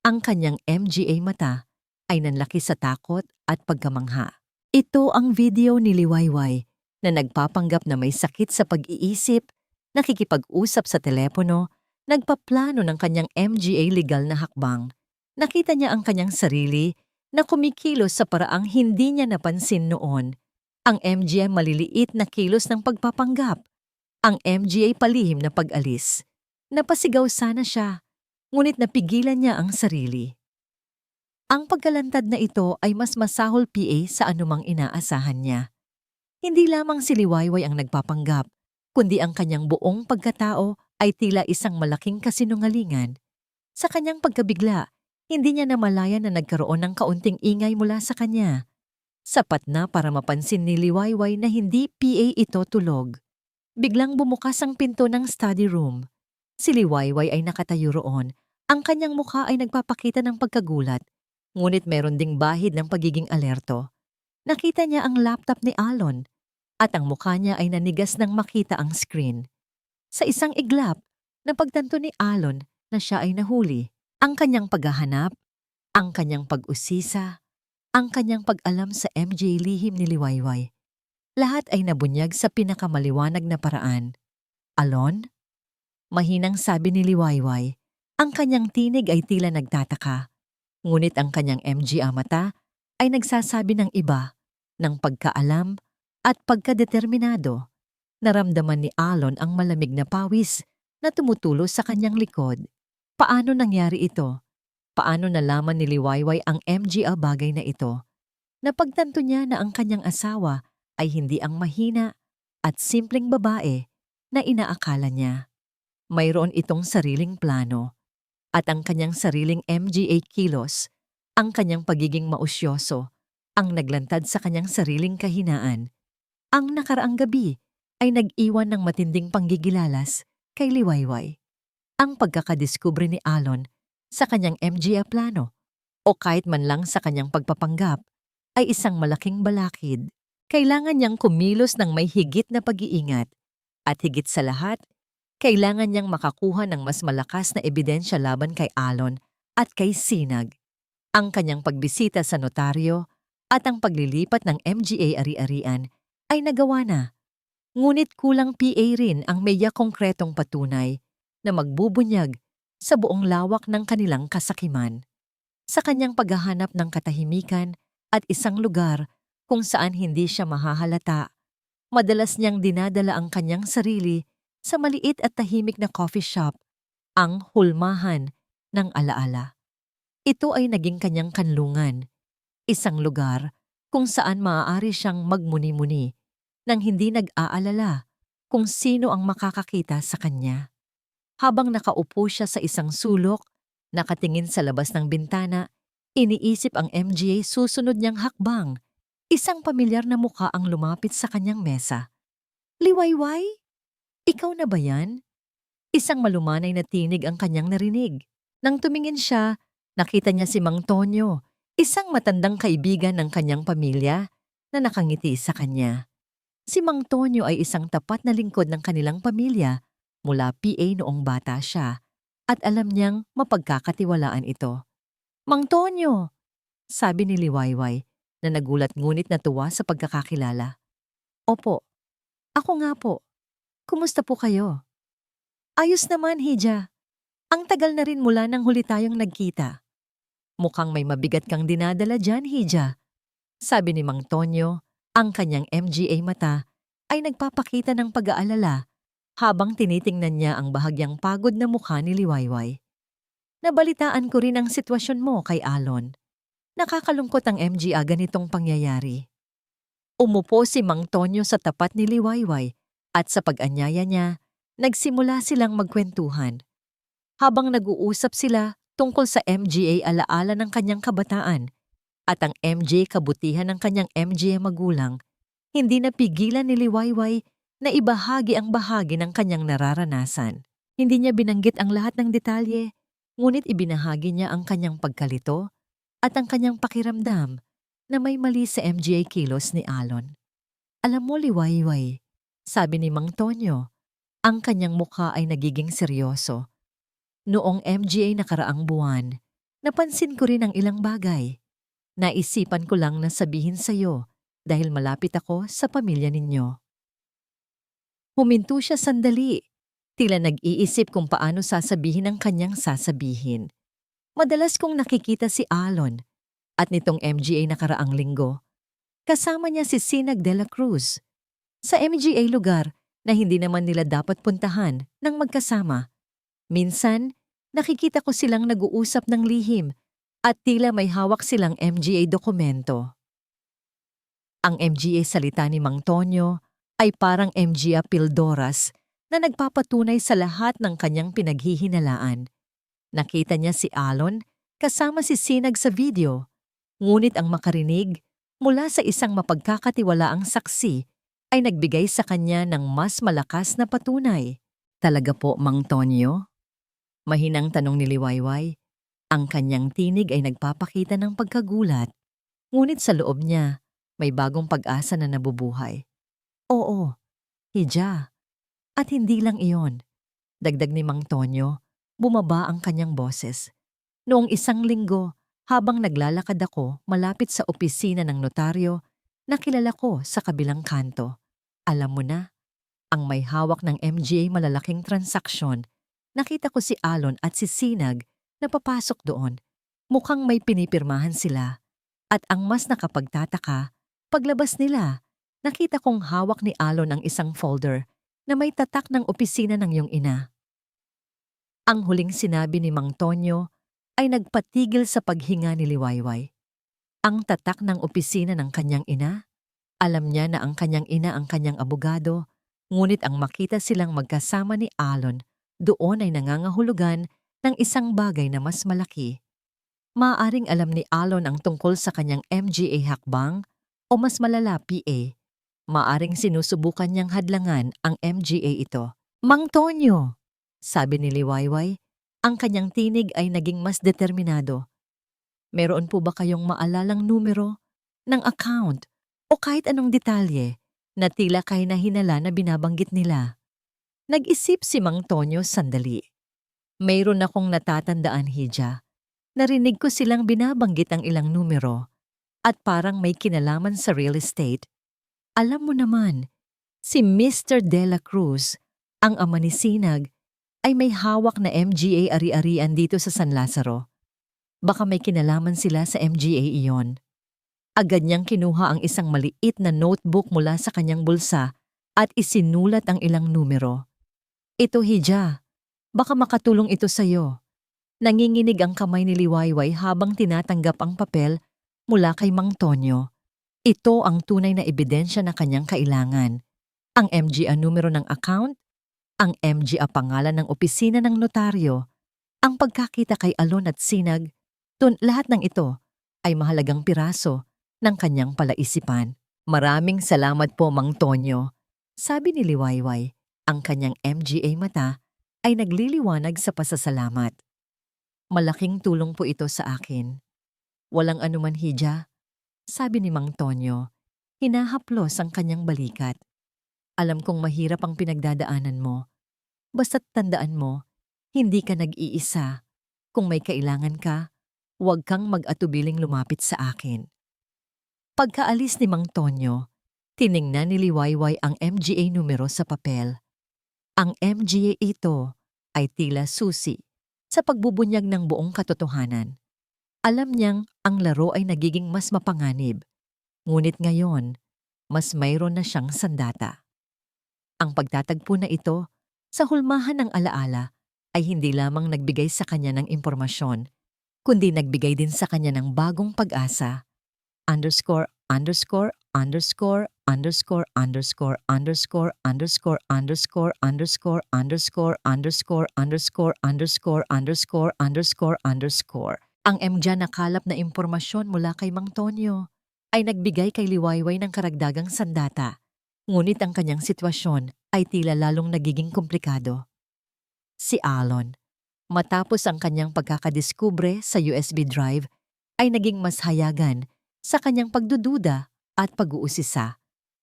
ang kanyang MGA mata ay nanlaki sa takot at pagkamangha. Ito ang video ni Liwayway na nagpapanggap na may sakit sa pag-iisip, nakikipag-usap sa telepono, nagpaplano ng kanyang MGA legal na hakbang. Nakita niya ang kanyang sarili na kumikilos sa paraang hindi niya napansin noon. Ang MGA maliliit na kilos ng pagpapanggap. Ang MGA palihim na pag-alis. Napasigaw sana siya, ngunit napigilan niya ang sarili. Ang pagkalantad na ito ay mas masahol PA sa anumang inaasahan niya. Hindi lamang si Liwayway ang nagpapanggap, kundi ang kanyang buong pagkatao ay tila isang malaking kasinungalingan. Sa kanyang pagkabigla, hindi niya namalayan na nagkaroon ng kaunting ingay mula sa kanya. Sapat na para mapansin ni Liwayway na hindi PA ito tulog. Biglang bumukas ang pinto ng study room. Si Liwayway ay nakatayo roon. Ang kanyang mukha ay nagpapakita ng pagkagulat, ngunit meron ding bahid ng pagiging alerto. Nakita niya ang laptop ni Alon at ang mukha niya ay nanigas nang makita ang screen. Sa isang iglap, napagtanto ni Alon na siya ay nahuli. Ang kanyang paghahanap, ang kanyang pag-usisa, ang kanyang pag-alam sa MJ lihim ni Liwayway. Lahat ay nabunyag sa pinakamaliwanag na paraan. Alon? Mahinang sabi ni Liwayway. Ang kanyang tinig ay tila nagtataka. Ngunit ang kanyang MGA mata ay nagsasabi ng iba, ng pagkaalam at pagkadeterminado. Naramdaman ni Alon ang malamig na pawis na tumutulo sa kanyang likod. Paano nangyari ito? Paano nalaman ni Liwayway ang MGA bagay na ito? Napagtanto niya na ang kanyang asawa ay hindi ang mahina at simpleng babae na inaakala niya. Mayroon itong sariling plano at ang kanyang sariling MGA kilos, ang kanyang pagiging mausyoso, ang naglantad sa kanyang sariling kahinaan. Ang nakaraang gabi ay nag-iwan ng matinding panggigilalas kay Liwayway. Ang pagkakadiskubre ni Alon sa kanyang MGA plano o kahit man lang sa kanyang pagpapanggap ay isang malaking balakid. Kailangan niyang kumilos ng may higit na pag-iingat at higit sa lahat, kailangan niyang makakuha ng mas malakas na ebidensya laban kay Alon at kay Sinag. Ang kanyang pagbisita sa notaryo at ang paglilipat ng MGA ari-arian ay nagawa na. Ngunit kulang PA rin ang may konkretong patunay na magbubunyag sa buong lawak ng kanilang kasakiman. Sa kanyang paghahanap ng katahimikan at isang lugar kung saan hindi siya mahahalata, madalas niyang dinadala ang kanyang sarili sa maliit at tahimik na coffee shop, ang hulmahan ng alaala. Ito ay naging kanyang kanlungan, isang lugar kung saan maaari siyang magmuni-muni nang hindi nag-aalala kung sino ang makakakita sa kanya. Habang nakaupo siya sa isang sulok, nakatingin sa labas ng bintana, iniisip ang MGA susunod niyang hakbang. Isang pamilyar na mukha ang lumapit sa kanyang mesa. Liwayway? Ikaw na ba yan? Isang malumanay na tinig ang kanyang narinig. Nang tumingin siya, nakita niya si Mang Tonyo, isang matandang kaibigan ng kanyang pamilya na nakangiti sa kanya. Si Mang Tonyo ay isang tapat na lingkod ng kanilang pamilya mula PA noong bata siya at alam niyang mapagkakatiwalaan ito. Mang Tonyo, sabi ni Liwayway na nagulat ngunit natuwa sa pagkakakilala. Opo, ako nga po. Kumusta po kayo? Ayos naman, Hija. Ang tagal na rin mula nang huli tayong nagkita. Mukhang may mabigat kang dinadala dyan, Hija. Sabi ni Mang Tonyo, ang kanyang MGA mata ay nagpapakita ng pag-aalala habang tinitingnan niya ang bahagyang pagod na mukha ni Liwayway. Nabalitaan ko rin ang sitwasyon mo kay Alon. Nakakalungkot ang MGA ganitong pangyayari. Umupo si Mang Tonyo sa tapat ni Liwayway at sa pag-anyaya niya, nagsimula silang magkwentuhan. Habang nag-uusap sila tungkol sa MGA alaala ng kanyang kabataan at ang MJ kabutihan ng kanyang MGA magulang, hindi napigilan ni Liwayway na ibahagi ang bahagi ng kanyang nararanasan. Hindi niya binanggit ang lahat ng detalye, ngunit ibinahagi niya ang kanyang pagkalito at ang kanyang pakiramdam na may mali sa MGA kilos ni Alon. Alam mo, Liwayway, sabi ni Mang Tonyo, ang kanyang mukha ay nagiging seryoso. Noong MGA nakaraang buwan, napansin ko rin ang ilang bagay. Naisipan ko lang na sabihin sa'yo dahil malapit ako sa pamilya ninyo. Huminto siya sandali, tila nag-iisip kung paano sasabihin ang kanyang sasabihin. Madalas kong nakikita si Alon at nitong MGA nakaraang linggo. Kasama niya si Sinag de la Cruz. Sa MGA lugar, na hindi naman nila dapat puntahan ng magkasama. Minsan, nakikita ko silang nag-uusap ng lihim at tila may hawak silang MGA dokumento. Ang MGA salita ni Mang Tonyo ay parang MGA Pildoras na nagpapatunay sa lahat ng kanyang pinaghihinalaan. Nakita niya si Alon kasama si Sinag sa video, ngunit ang makarinig mula sa isang mapagkakatiwalaang saksi ay nagbigay sa kanya ng mas malakas na patunay. Talaga po, Mang Tonyo? Mahinang tanong ni Liwayway. Ang kanyang tinig ay nagpapakita ng pagkagulat, ngunit sa loob niya may bagong pag-asa na nabubuhay. Oo, Hija. At hindi lang iyon. Dagdag ni Mang Tonyo, bumaba ang kanyang boses. Noong isang linggo, habang naglalakad ako malapit sa opisina ng notaryo, nakilala ko sa kabilang kanto. Alam mo na, ang may hawak ng MGA malalaking transaksyon. Nakita ko si Alon at si Sinag na papasok doon. Mukhang may pinipirmahan sila. At ang mas nakapagtataka, paglabas nila, nakita kong hawak ni Alon ang isang folder na may tatak ng opisina ng iyong ina. Ang huling sinabi ni Mang Tonyo ay nagpatigil sa paghinga ni Liwayway. Ang tatak ng opisina ng kanyang ina? Alam niya na ang kanyang ina ang kanyang abogado, ngunit ang makita silang magkasama ni Alon, doon ay nangangahulugan ng isang bagay na mas malaki. Maaaring alam ni Alon ang tungkol sa kanyang MGA hakbang o mas malala PA. Maaring sinusubukan niyang hadlangan ang MGA ito. Mang Tonyo, sabi ni Liwayway, ang kanyang tinig ay naging mas determinado. Meron po ba kayong maalalang numero ng account o kahit anong detalye na tila kay nahinala na binabanggit nila? Nag-isip si Mang Tonyo sandali. Mayroon akong natatandaan, Hija. Narinig ko silang binabanggit ang ilang numero at parang may kinalaman sa real estate. Alam mo naman, si Mr. De La Cruz, ang ama ni Sinag, ay may hawak na MGA ari-arian dito sa San Lazaro. Baka may kinalaman sila sa MGA iyon. Agad niyang kinuha ang isang maliit na notebook mula sa kanyang bulsa at isinulat ang ilang numero. Ito, Hija. Baka makatulong ito sa iyo. Nanginginig ang kamay ni Liwayway habang tinatanggap ang papel mula kay Mang Tonyo. Ito ang tunay na ebidensya na kanyang kailangan. Ang MGA numero ng account, ang MGA pangalan ng opisina ng notaryo, ang pagkakita kay Alon at Sinag, lahat ng ito ay mahalagang piraso ng kanyang palaisipan. Maraming salamat po, Mang Tonyo. Sabi ni Liwayway, ang kanyang MGA mata ay nagliliwanag sa pasasalamat. Malaking tulong po ito sa akin. Walang anuman, Hija. Sabi ni Mang Tonyo, hinahaplos ang kanyang balikat. Alam kong mahirap ang pinagdadaanan mo. Basta't tandaan mo, hindi ka nag-iisa. Kung may kailangan ka, huwag kang mag-atubiling lumapit sa akin. Pagkaalis ni Mang Tonyo, tiningnan ni Liwayway ang MGA numero sa papel. Ang MGA ito ay tila susi sa pagbubunyag ng buong katotohanan. Alam niyang ang laro ay nagiging mas mapanganib, ngunit ngayon, mas mayroon na siyang sandata. Ang pagtatagpo na ito sa hulmahan ng alaala ay hindi lamang nagbigay sa kanya ng impormasyon, kundi nagbigay din sa kanya ng bagong pag-asa. Underscore, underscore, underscore, underscore, underscore, underscore, underscore, underscore, underscore, underscore, underscore, underscore, underscore, underscore, underscore, underscore. Ang MGA nakalap na impormasyon mula kay Mang Tonyo ay nagbigay kay Liwayway ng karagdagang sandata, ngunit ang kanyang sitwasyon ay tila lalong nagiging komplikado. Si Alon, matapos ang kanyang pagkakadiskubre sa USB drive, ay naging mas hayagan sa kanyang pagdududa at pag-uusisa.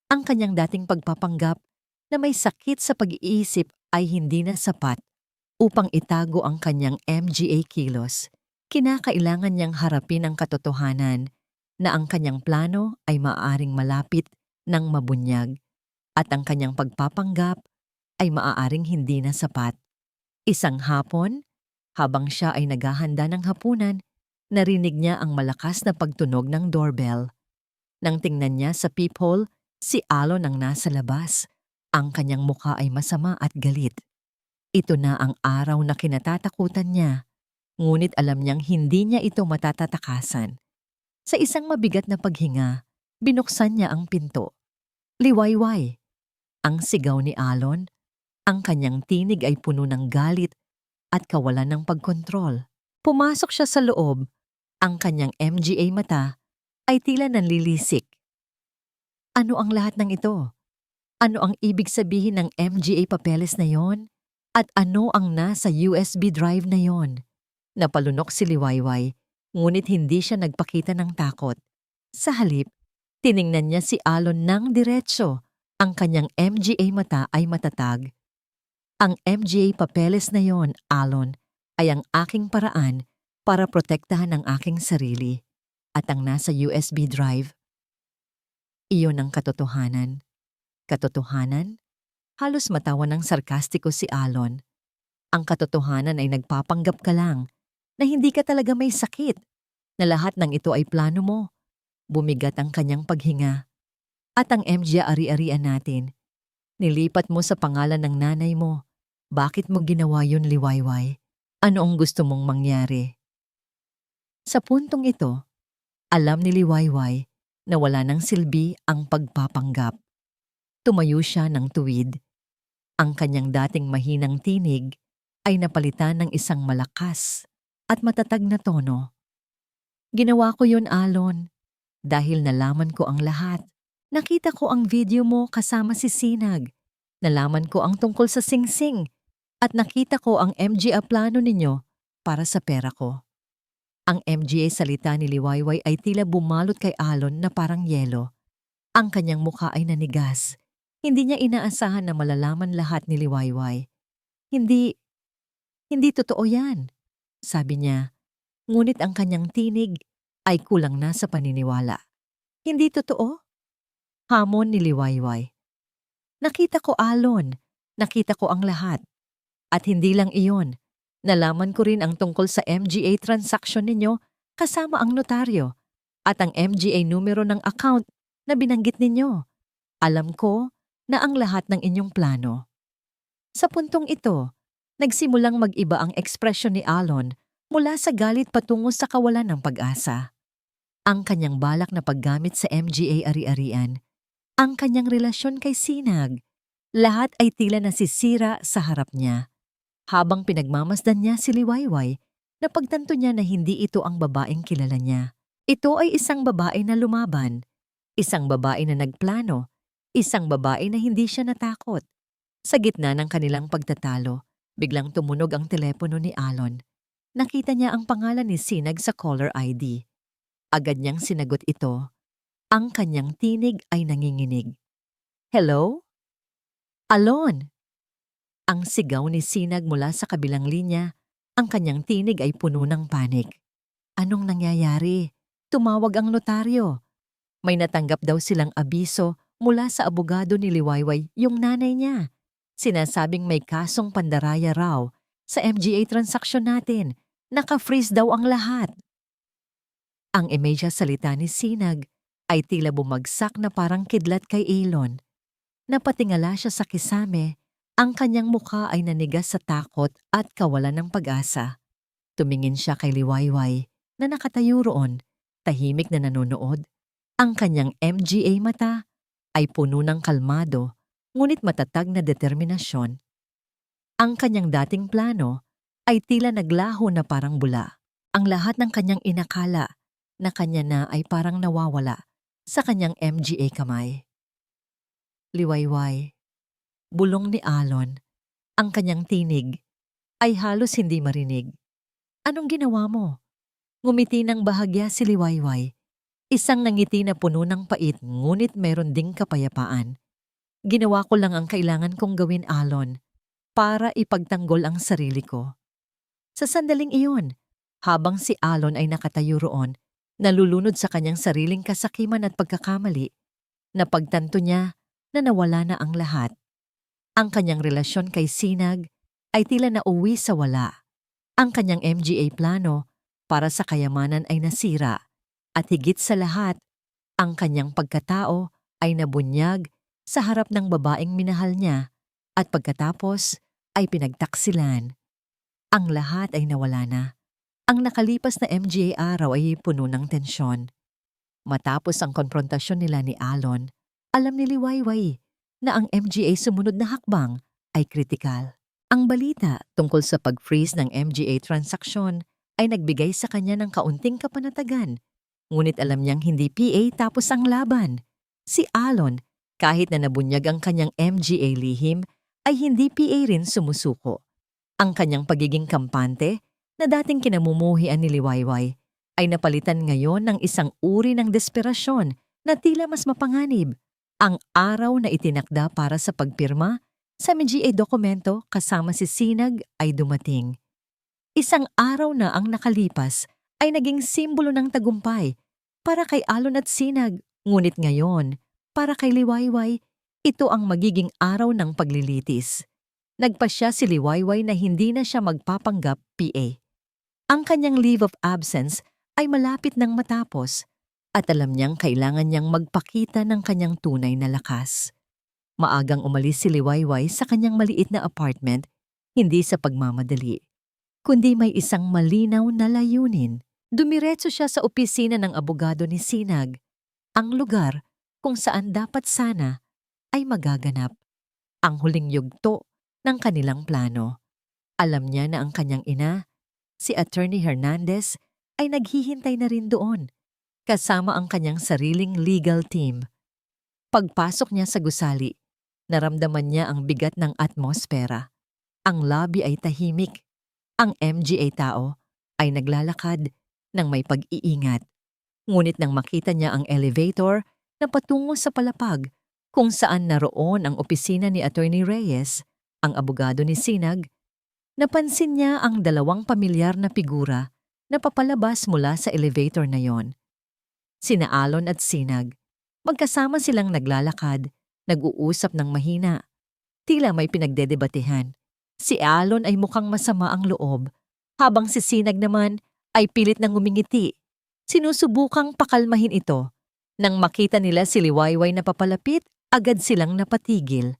Ang kanyang dating pagpapanggap na may sakit sa pag-iisip ay hindi na sapat upang itago ang kanyang MGA kilos. Kinakailangan niyang harapin ang katotohanan na ang kanyang plano ay maaaring malapit ng mabunyag at ang kanyang pagpapanggap ay maaaring hindi na sapat. Isang hapon, habang siya ay naghahanda ng hapunan, narinig niya ang malakas na pagtunog ng doorbell. Nang tingnan niya sa peephole, si Alon ang nasa labas. Ang kanyang mukha ay masama at galit. Ito na ang araw na kinatatakutan niya, ngunit alam niyang hindi niya ito matatatakasan. Sa isang mabigat na paghinga, binuksan niya ang pinto. Liwayway! Ang sigaw ni Alon, ang kanyang tinig ay puno ng galit at kawalan ng pagkontrol. Pumasok siya sa loob, ang kanyang MGA mata ay tila nanlilisik. Ano ang lahat ng ito? Ano ang ibig sabihin ng MGA papeles na yon? At ano ang nasa USB drive na yon? Napalunok si Liwayway, ngunit hindi siya nagpakita ng takot. Sa halip, tiningnan niya si Alon ng diretso. Ang kanyang MGA mata ay matatag. Ang MGA papeles na yon, Alon, ay ang aking paraan para protektahan ang aking sarili. At ang nasa USB drive, iyon ang katotohanan. Katotohanan? Halos matawa ng sarkastiko si Alon. Ang katotohanan ay nagpapanggap ka lang na hindi ka talaga may sakit, na lahat ng ito ay plano mo. Bumigat ang kanyang paghinga. At ang MGA ari-arian natin. Nilipat mo sa pangalan ng nanay mo. Bakit mo ginawa yun, Liwayway? Ano ang gusto mong mangyari? Sa puntong ito, alam ni Liwayway na wala ng silbi ang pagpapanggap. Tumayo siya ng tuwid. Ang kanyang dating mahinang tinig ay napalitan ng isang malakas at matatag na tono. Ginawa ko yun, Alon, dahil nalaman ko ang lahat. Nakita ko ang video mo kasama si Sinag. Nalaman ko ang tungkol sa singsing at nakita ko ang MGA plano ninyo para sa pera ko. Ang MGA salita ni Liwayway ay tila bumalot kay Alon na parang yelo. Ang kanyang mukha ay nanigas. Hindi niya inaasahan na malalaman lahat ni Liwayway. Hindi totoo yan, sabi niya. Ngunit ang kanyang tinig ay kulang na sa paniniwala. Hindi totoo? Hamon ni Liwayway. Nakita ko, Alon. Nakita ko ang lahat. At hindi lang iyon. Nalaman ko rin ang tungkol sa MGA transaction ninyo kasama ang notaryo at ang MGA numero ng account na binanggit ninyo. Alam ko na ang lahat ng inyong plano. Sa puntong ito, nagsimulang mag-iba ang ekspresyon ni Alon mula sa galit patungo sa kawalan ng pag-asa. Ang kanyang balak na paggamit sa MGA ari-arian, ang kanyang relasyon kay Sinag, lahat ay tila nasisira sa harap niya. Habang pinagmamasdan niya si Liwayway, napagtanto niya na hindi ito ang babaeng kilala niya. Ito ay isang babae na lumaban, isang babae na nagplano, isang babae na hindi siya natakot. Sa gitna ng kanilang pagtatalo, biglang tumunog ang telepono ni Alon. Nakita niya ang pangalan ni Sinag sa caller ID. Agad niyang sinagot ito. Ang kanyang tinig ay nanginginig. Hello? Alon! Ang sigaw ni Sinag mula sa kabilang linya, ang kanyang tinig ay puno ng panik. Anong nangyayari? Tumawag ang notaryo. May natanggap daw silang abiso mula sa abogado ni Liwayway, yung nanay niya. Sinasabing may kasong pandaraya raw sa MGA transaction natin. Naka-freeze daw ang lahat. Ang imedya salita ni Sinag ay tila bumagsak na parang kidlat kay Elon. Napatingala siya sa kisame, ang kanyang mukha ay nanigas sa takot at kawalan ng pag-asa. Tumingin siya kay Liwayway na nakatayo roon, tahimik na nanonood. Ang kanyang MGA mata ay puno ng kalmado, ngunit matatag na determinasyon. Ang kanyang dating plano ay tila naglaho na parang bula. Ang lahat ng kanyang inakala na kanya na ay parang nawawala sa kanyang MGA kamay. Liwayway, bulong ni Alon, ang kanyang tinig ay halos hindi marinig. Anong ginawa mo? Ngumiti ng bahagya si Liwayway, isang nangiti na puno ng pait ngunit meron ding kapayapaan. Ginawa ko lang ang kailangan kong gawin, Alon, para ipagtanggol ang sarili ko. Sa sandaling iyon, habang si Alon ay nakatayo roon, nalulunod sa kanyang sariling kasakiman at pagkakamali, napagtanto niya na nawala na ang lahat. Ang kanyang relasyon kay Sinag ay tila nauwi sa wala. Ang kanyang MGA plano para sa kayamanan ay nasira. At higit sa lahat, ang kanyang pagkatao ay nabunyag sa harap ng babaeng minahal niya at pagkatapos ay pinagtaksilan. Ang lahat ay nawala na. Ang nakalipas na MGA araw ay puno ng tensyon. Matapos ang konfrontasyon nila ni Alon, alam ni Liwayway na ang MGA sumunod na hakbang ay kritikal. Ang balita tungkol sa pag-freeze ng MGA transaksyon ay nagbigay sa kanya ng kaunting kapanatagan. Ngunit alam niyang hindi PA tapos ang laban. Si Alon, kahit na nabunyag ang kanyang MGA lihim, ay hindi PA rin sumusuko. Ang kanyang pagiging kampante na dating kinamumuhian ni Liwayway ay napalitan ngayon ng isang uri ng desperasyon na tila mas mapanganib. Ang araw na itinakda para sa pagpirma sa MGA dokumento kasama si Sinag ay dumating. Isang araw na ang nakalipas ay naging simbolo ng tagumpay para kay Alon at Sinag, ngunit ngayon, para kay Liwayway, ito ang magiging araw ng paglilitis. Nagpasya si Liwayway na hindi na siya magpapanggap PA. Ang kanyang leave of absence ay malapit nang matapos at alam niyang kailangan niyang magpakita ng kanyang tunay na lakas. Maagang umalis si Liwayway sa kanyang maliit na apartment, hindi sa pagmamadali, kundi may isang malinaw na layunin. Dumiretso siya sa opisina ng abogado ni Sinag, ang lugar kung saan dapat sana ay magaganap ang huling yugto ng kanilang plano. Alam niya na ang kanyang ina, si Attorney Hernandez, ay naghihintay na rin doon, kasama ang kanyang sariling legal team. Pagpasok niya sa gusali, naramdaman niya ang bigat ng atmosfera. Ang lobby ay tahimik. Ang MGA tao ay naglalakad ng may pag-iingat. Ngunit nang makita niya ang elevator na patungo sa palapag kung saan naroon ang opisina ni Attorney Reyes, ang abogado ni Sinag, napansin niya ang dalawang pamilyar na figura na papalabas mula sa elevator na yon. Sina Alon at Sinag, magkasama silang naglalakad, nag-uusap ng mahina. Tila may pinagdedebatehan. Si Alon ay mukhang masama ang loob, habang si Sinag naman ay pilit nang ngumingiti. Sinusubukang pakalmahin ito. Nang makita nila si Liwayway na papalapit, agad silang napatigil.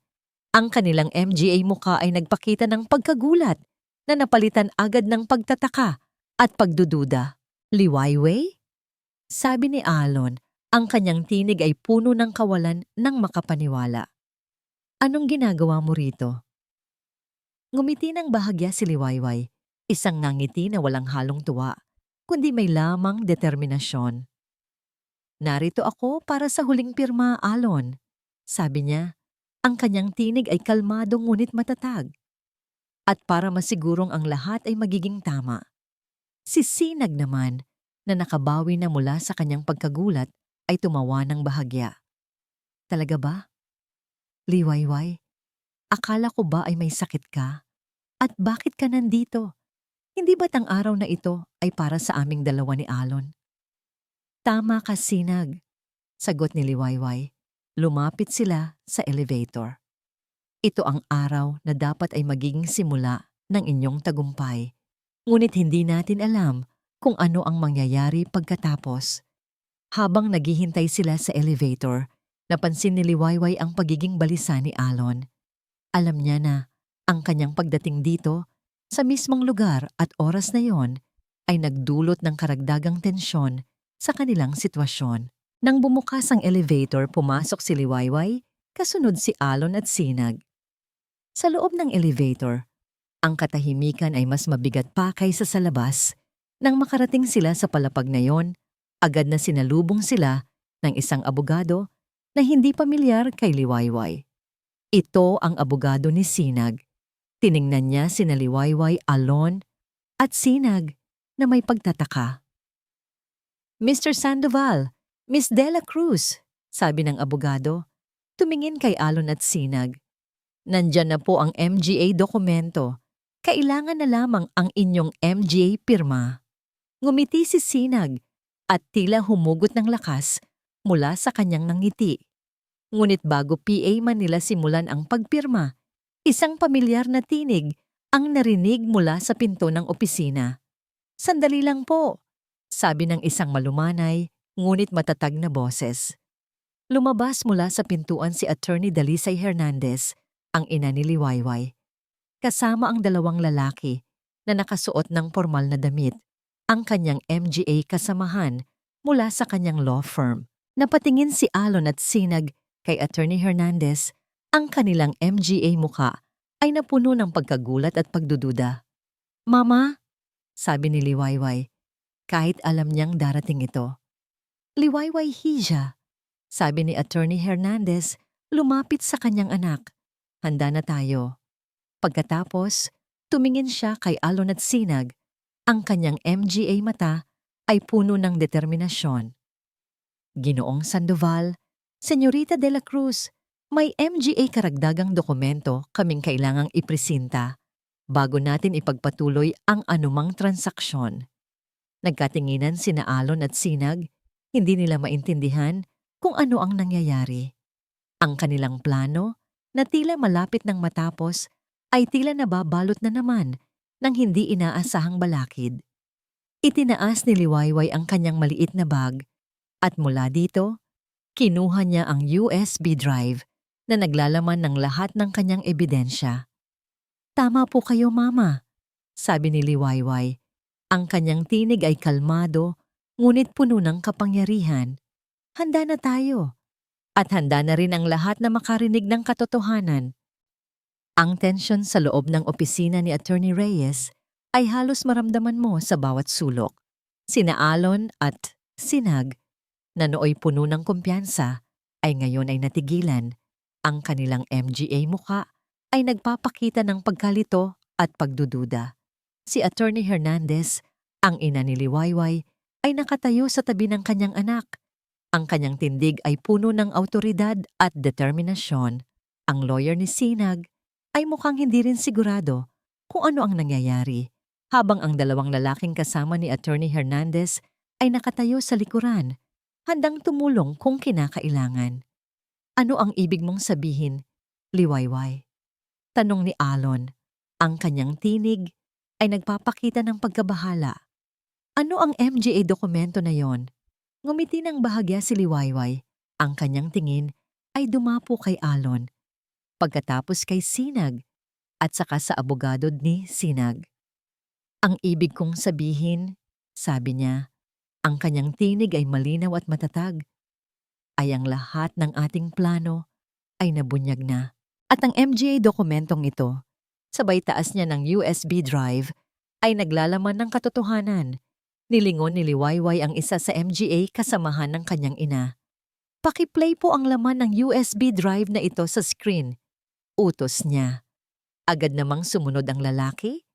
Ang kanilang MGA mukha ay nagpakita ng pagkagulat na napalitan agad ng pagtataka at pagdududa. Liwayway? Sabi ni Alon, ang kanyang tinig ay puno ng kawalan ng makapaniwala. Anong ginagawa mo rito? Ngumiti ng bahagya si Liwayway, isang ngangiti na walang halong tuwa, kundi may lamang determinasyon. Narito ako para sa huling pirma, Alon. Sabi niya, ang kanyang tinig ay kalmado ngunit matatag. At para masigurong ang lahat ay magiging tama. Si Sinag naman, na nakabawi na mula sa kanyang pagkagulat, ay tumawa ng bahagya. Talaga ba? Liwayway, akala ko ba ay may sakit ka? At bakit ka nandito? Hindi ba't ang araw na ito ay para sa aming dalawa ni Alon? Tama ka, Sinag, sagot ni Liwayway. Lumapit sila sa elevator. Ito ang araw na dapat ay magiging simula ng inyong tagumpay. Ngunit hindi natin alam kung ano ang mangyayari pagkatapos. Habang naghihintay sila sa elevator, napansin ni Liwayway ang pagiging balisa ni Alon. Alam niya na ang kanyang pagdating dito sa mismong lugar at oras na yon ay nagdulot ng karagdagang tensyon sa kanilang sitwasyon. Nang bumukas ang elevator, pumasok si Liwayway, kasunod si Alon at Sinag. Sa loob ng elevator, ang katahimikan ay mas mabigat pa kaysa sa labas. Nang makarating sila sa palapag na yon, agad na sinalubong sila ng isang abogado na hindi pamilyar kay Liwayway. Ito ang abogado ni Sinag. Tiningnan niya sina Liwayway, Alon at Sinag na may pagtataka. Mr. Sandoval, Miss Dela Cruz, sabi ng abogado, tumingin kay Alon at Sinag. Nandyan na po ang MGA dokumento. Kailangan na lamang ang inyong MGA pirma. Ngumiti si Sinag at tila humugot ng lakas mula sa kanyang nangiti. Ngunit bago PA man nila simulan ang pagpirma, isang pamilyar na tinig ang narinig mula sa pinto ng opisina. Sandali lang po, sabi ng isang malumanay, ngunit matatag na boses. Lumabas mula sa pintuan si Attorney Dalisay Hernandez, ang ina ni Liwayway, kasama ang dalawang lalaki na nakasuot ng formal na damit, ang kanyang MGA kasamahan mula sa kanyang law firm. Napatingin si Alon at sinag kay Attorney Hernandez. Ang kanilang MGA muka ay napuno ng pagkagulat at pagdududa. "Mama," sabi ni Liwayway, kahit alam niyang darating ito. "Liwayway Hija," sabi ni Attorney Hernandez, lumapit sa kanyang anak. "Handa na tayo." Pagkatapos, tumingin siya kay Alon at sinag. Ang kanyang MGA mata ay puno ng determinasyon. "Ginoong Sandoval, Senyorita de la Cruz, may MGA karagdagang dokumento kaming kailangang ipresinta bago natin ipagpatuloy ang anumang transaksyon." Nagkatinginan sina Alon at sinag, hindi nila maintindihan kung ano ang nangyayari. Ang kanilang plano, na tila malapit ng matapos, ay tila nababalot na naman ng hindi inaasahang balakid. Itinaas ni Liwayway ang kanyang maliit na bag at mula dito, kinuha niya ang USB drive na naglalaman ng lahat ng kanyang ebidensya. "Tama po kayo, Mama," sabi ni Liwayway. Ang kanyang tinig ay kalmado, ngunit puno ng kapangyarihan. "Handa na tayo. At handa na rin ang lahat na makarinig ng katotohanan." Ang tensyon sa loob ng opisina ni Attorney Reyes ay halos maramdaman mo sa bawat sulok. Sina Alon at sinag, na nooy puno ng kumpiyansa, ay ngayon ay natigilan. Ang kanilang MGA muka ay nagpapakita ng pagkalito at pagdududa. Si Attorney Hernandez, ang ina ni Liwayway, ay nakatayo sa tabi ng kanyang anak. Ang kanyang tindig ay puno ng awtoridad at determinasyon. Ang lawyer ni sinag ay mukhang hindi rin sigurado kung ano ang nangyayari, habang ang dalawang lalaking kasama ni Attorney Hernandez ay nakatayo sa likuran, handang tumulong kung kinakailangan. "Ano ang ibig mong sabihin, Liwayway?" tanong ni Alon. Ang kanyang tinig ay nagpapakita ng pagkabahala. "Ano ang MGA dokumento na yon?" Ngumiti ng bahagya si Liwayway. Ang kanyang tingin ay dumapo kay Alon, pagkatapos kay sinag, at saka sa abogado ni sinag. "Ang ibig kong sabihin," sabi niya, ang kanyang tinig ay malinaw at matatag, "ay ang lahat ng ating plano ay nabunyag na. At ang MGA dokumentong ito, sabay taas niya ng USB drive, ay naglalaman ng katotohanan." Nilingon ni Liwayway ang isa sa MGA kasamahan ng kanyang ina. "Paki-play po ang laman ng USB drive na ito sa screen," utos niya. Agad namang sumunod ang lalaki,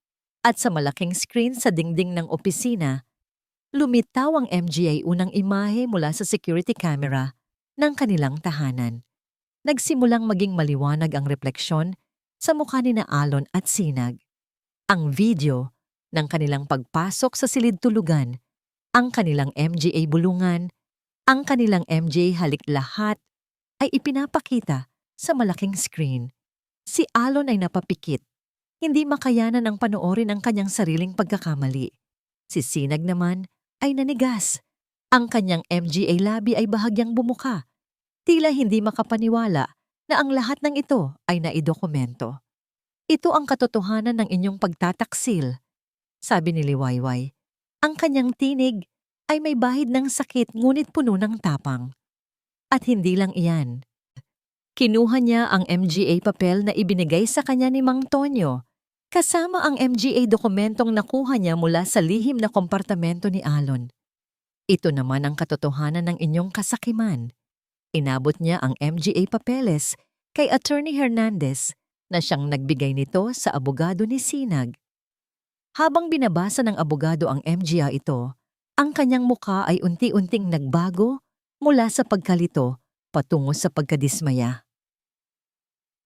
at sa malaking screen sa dingding ng opisina, lumitaw ang MGA unang imahe mula sa security camera ng kanilang tahanan. Nagsimulang maging maliwanag ang refleksyon sa mukha ni na Alon at sinag. Ang video ng kanilang pagpasok sa silid tulugan, ang kanilang MGA bulungan, ang kanilang MGA halik lahat ay ipinapakita sa malaking screen. Si Alon ay napapikit. Hindi makayanan ang panoorin ang kanyang sariling pagkakamali. Si sinag naman ay nanigas. Ang kanyang MGA labi ay bahagyang bumuka. Tila hindi makapaniwala na ang lahat ng ito ay naidokumento. "Ito ang katotohanan ng inyong pagtataksil," sabi ni Liwayway. Ang kanyang tinig ay may bahid ng sakit ngunit puno ng tapang. At hindi lang iyan. Kinuha niya ang MGA papel na ibinigay sa kanya ni Mang Tonyo, kasama ang MGA dokumentong nakuha niya mula sa lihim na kompartamento ni Alon. "Ito naman ang katotohanan ng inyong kasakiman." Inabot niya ang MGA papeles kay Attorney Hernandez na siyang nagbigay nito sa abogado ni sinag. Habang binabasa ng abogado ang MGA ito, ang kanyang mukha ay unti-unting nagbago mula sa pagkalito patungo sa pagkadismaya.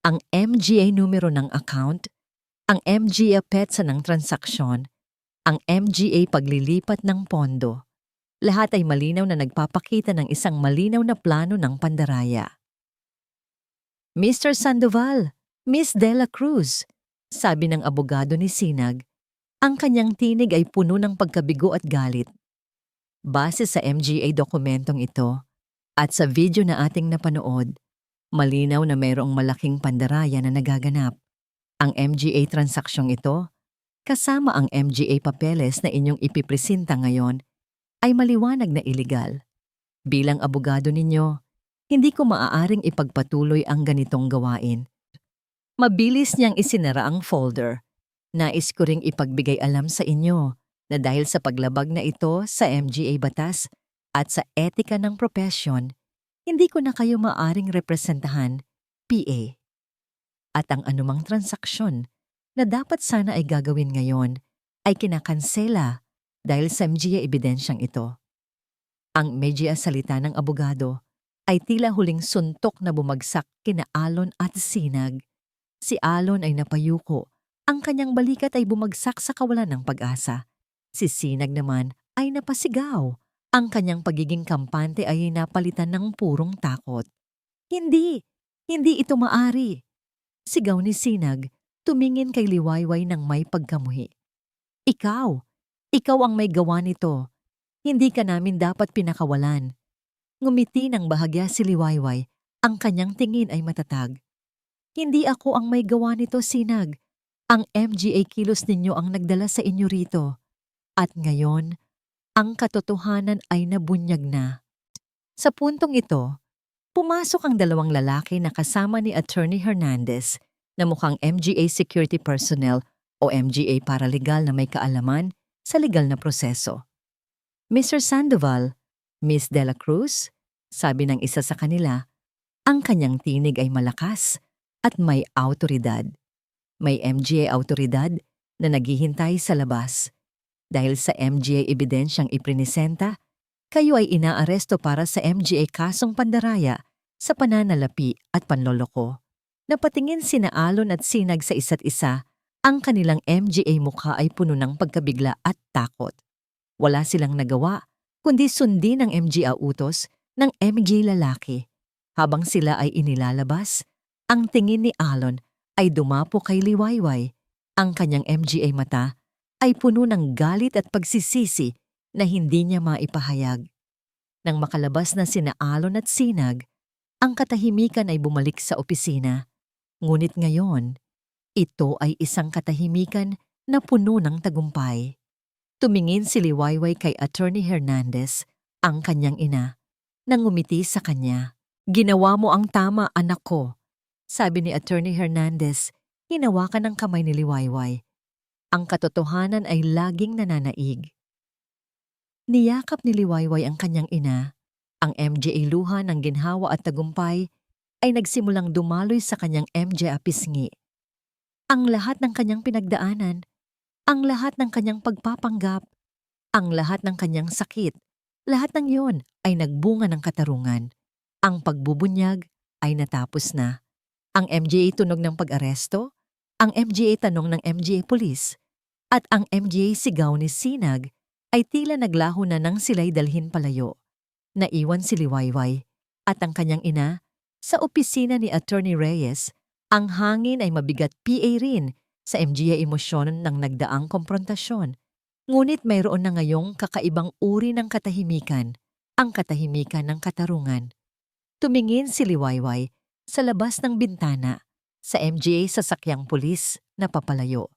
Ang MGA numero ng account, ang MGA petsa ng transaksyon, ang MGA paglilipat ng pondo, lahat ay malinaw na nagpapakita ng isang malinaw na plano ng pandaraya. "Mr. Sandoval, Miss De La Cruz," sabi ng abogado ni sinag. Ang kanyang tinig ay puno ng pagkabigo at galit. "Base sa MGA dokumentong ito, At sa video na ating napanood, malinaw na mayroong malaking pandaraya na nagaganap. Ang MGA transaksyong ito, kasama ang MGA papeles na inyong ipipresenta ngayon, ay maliwanag na iligal. Bilang abogado ninyo, hindi ko maaaring ipagpatuloy ang ganitong gawain. Mabilis niyang isinara ang folder. Nais ko ring ipagbigay alam sa inyo na dahil sa paglabag na ito sa MGA batas at sa etika ng propesyon, hindi ko na kayo maaring representahan, PA. At ang anumang transaksyon na dapat sana ay gagawin ngayon ay kinakansela dahil sa MGA ebidensyang ito. Ang media salita ng abogado ay tila huling suntok na bumagsak kina Alon at Sinag. Si Alon ay napayuko, ang kanyang balikat ay bumagsak sa kawalan ng pag-asa. Si Sinag naman ay napasigaw. Ang kanyang pagiging kampante ay napalitan ng purong takot. Hindi ito maari. Sigaw ni Sinag, tumingin kay Liwayway ng may pagkamuhi. Ikaw ang may gawa nito. Hindi ka namin dapat pinakawalan. Ngumiti ng bahagya si Liwayway, ang kanyang tingin ay matatag. Hindi ako ang may gawa nito, Sinag. Ang MGA kilos ninyo ang nagdala sa inyo rito. At ngayon, ang katotohanan ay nabunyag na. Sa puntong ito, pumasok ang dalawang lalaki na kasama ni Attorney Hernandez na mukhang MGA security personnel o MGA paralegal na may kaalaman sa legal na proseso. Mr. Sandoval, Miss De La Cruz, sabi ng isa sa kanila, ang kanyang tinig ay malakas at may autoridad. May MGA autoridad na naghihintay sa labas. Dahil sa MGA ebidensyang iprinisenta, kayo ay inaaresto para sa MGA kasong pandaraya sa pananalapi at panloloko. Napatingin sina Alon at Sinag sa isa't isa, ang kanilang MGA mukha ay puno ng pagkabigla at takot. Wala silang nagawa, kundi sundin ang MGA utos ng MGA lalaki. Habang sila ay inilalabas, ang tingin ni Alon ay dumapo kay Liwayway. Ang kanyang MGA mata ay puno ng galit at pagsisisi na hindi niya maipahayag. Nang makalabas na sina Alon at Sinag, ang katahimikan ay bumalik sa opisina. Ngunit ngayon, ito ay isang katahimikan na puno ng tagumpay. Tumingin si Liwayway kay Attorney Hernandez, ang kanyang ina, nang ngumiti sa kanya. Ginawa mo ang tama, anak ko. Sabi ni Attorney Hernandez, hinawakan ng kamay ni Liwayway. Ang katotohanan ay laging nananaig. Niyakap ni Liwayway ang kanyang ina. Ang MGA luha ng ginhawa at tagumpay ay nagsimulang dumaloy sa kanyang MGA pisngi. Ang lahat ng kanyang pinagdaanan, ang lahat ng kanyang pagpapanggap, ang lahat ng kanyang sakit, lahat ng iyon ay nagbunga ng katarungan. Ang pagbubunyag ay natapos na. Ang MGA tunog ng pag-aresto, ang MGA tanong ng MGA Police, at ang MGA sigaw ni Sinag ay tila naglaho na nang sila'y dalhin palayo. Naiwan si Liwayway at ang kanyang ina sa opisina ni Attorney Reyes. Ang hangin ay mabigat PA rin sa MGA emosyon ng nagdaang komprontasyon. Ngunit mayroon na ngayong kakaibang uri ng katahimikan, ang katahimikan ng katarungan. Tumingin si Liwayway sa labas ng bintana sa MGA sasakyang pulis na papalayo.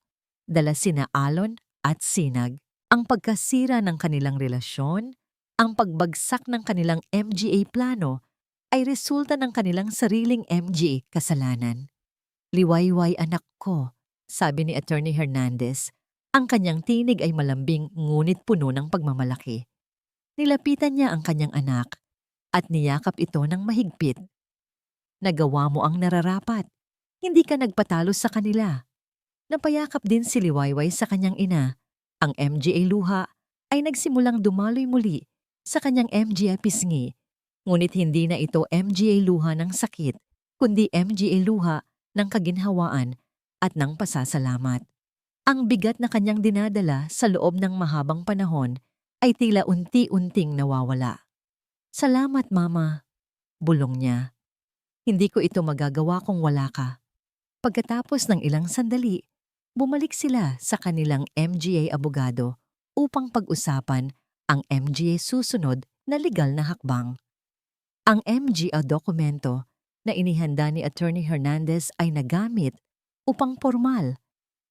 Dala sina Alon at Sinag. Ang pagkasira ng kanilang relasyon, ang pagbagsak ng kanilang MGA plano ay resulta ng kanilang sariling MGA kasalanan. Liwayway, anak ko, sabi ni Attorney Hernandez. Ang kanyang tinig ay malambing ngunit puno ng pagmamalaki. Nilapitan niya ang kanyang anak at niyakap ito ng mahigpit. Nagawa mo ang nararapat. Hindi ka nagpatalo sa kanila. Napayakap din si Liwayway sa kanyang ina. Ang MGA luha ay nagsimulang dumaloy muli sa kanyang MGA pisngi. Ngunit hindi na ito MGA luha ng sakit, kundi MGA luha ng kaginhawaan at ng pasasalamat. Ang bigat na kanyang dinadala sa loob ng mahabang panahon ay tila unti-unting nawawala. Salamat, Mama, bulong niya. Hindi ko ito magagawa kung wala ka. Pagkatapos ng ilang sandali, bumalik sila sa kanilang MGA abogado upang pag-usapan ang MGA susunod na legal na hakbang. Ang MGA dokumento na inihanda ni Attorney Hernandez ay nagamit upang formal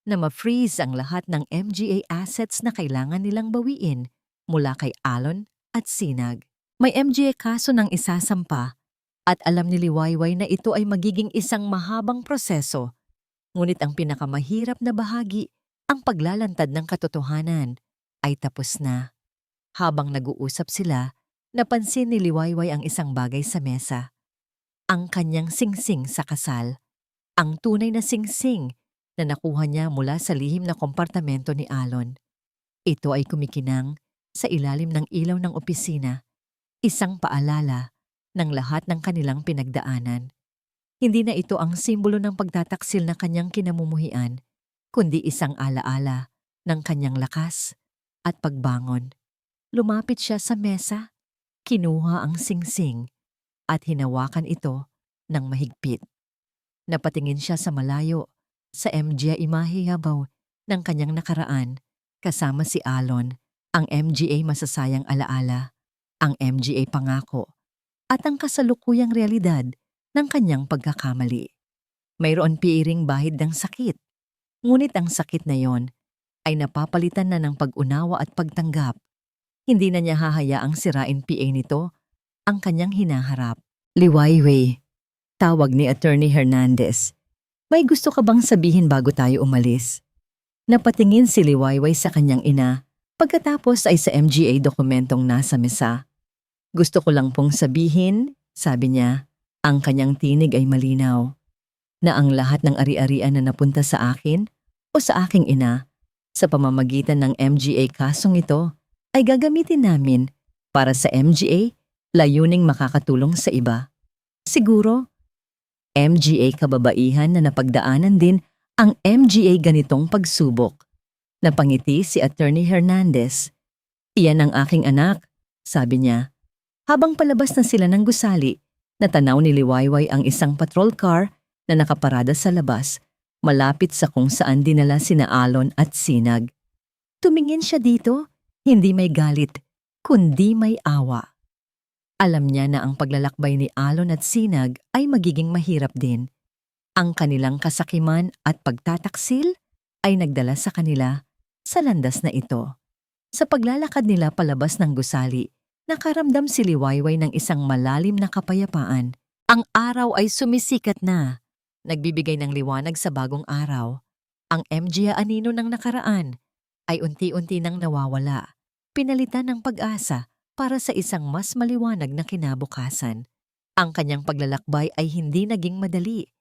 na ma-freeze ang lahat ng MGA assets na kailangan nilang bawiin mula kay Alon at Sinag. May MGA kaso ng isasampa at alam ni Liwayway na ito ay magiging isang mahabang proseso. Ngunit ang pinakamahirap na bahagi, ang paglalantad ng katotohanan, ay tapos na. Habang nag-uusap sila, napansin ni Liwayway ang isang bagay sa mesa. Ang kanyang singsing sa kasal. Ang tunay na singsing na nakuha niya mula sa lihim na kompartamento ni Alon. Ito ay kumikinang sa ilalim ng ilaw ng opisina, isang paalala ng lahat ng kanilang pinagdaanan. Hindi na ito ang simbolo ng pagtataksil na kanyang kinamumuhian, kundi isang alaala ng kanyang lakas at pagbangon. Lumapit siya sa mesa, kinuha ang singsing at hinawakan ito ng mahigpit. Napatingin siya sa malayo sa MGA imahihabaw ng kanyang nakaraan kasama si Alon, ang MGA masasayang alaala, ang MGA pangako, at ang kasalukuyang realidad ng kanyang pagkakamali. Mayroon piiring bahid ng sakit, ngunit ang sakit na yon ay napapalitan na ng pag-unawa at pagtanggap. Hindi na niya hahayaang sirain PA nito ang kanyang hinaharap. Liwayway, tawag ni Attorney Hernandez. May gusto ka bang sabihin bago tayo umalis? Napatingin si Liwayway sa kanyang ina pagkatapos ay sa MGA dokumentong nasa mesa. Gusto ko lang pong sabihin, sabi niya, ang kanyang tinig ay malinaw, na ang lahat ng ari-arian na napunta sa akin o sa aking ina sa pamamagitan ng MGA kasong ito ay gagamitin namin para sa MGA layuning makakatulong sa iba. Siguro, MGA kababaihan na napagdaanan din ang MGA ganitong pagsubok. Napangiti si Attorney Hernandez. Iyan ang aking anak, sabi niya. Habang palabas na sila ng gusali, natanaw ni Liwayway ang isang patrol car na nakaparada sa labas, malapit sa kung saan dinala sina Alon at Sinag. Tumingin siya dito, hindi may galit, kundi may awa. Alam niya na ang paglalakbay ni Alon at Sinag ay magiging mahirap din. Ang kanilang kasakiman at pagtataksil ay nagdala sa kanila sa landas na ito. Sa paglalakad nila palabas ng gusali, nakaramdam si Liwayway ng isang malalim na kapayapaan. Ang araw ay sumisikat na, nagbibigay ng liwanag sa bagong araw. Ang MGA anino ng nakaraan ay unti-unti nang nawawala, pinalitan ng pag-asa para sa isang mas maliwanag na kinabukasan. Ang kanyang paglalakbay ay hindi naging madali,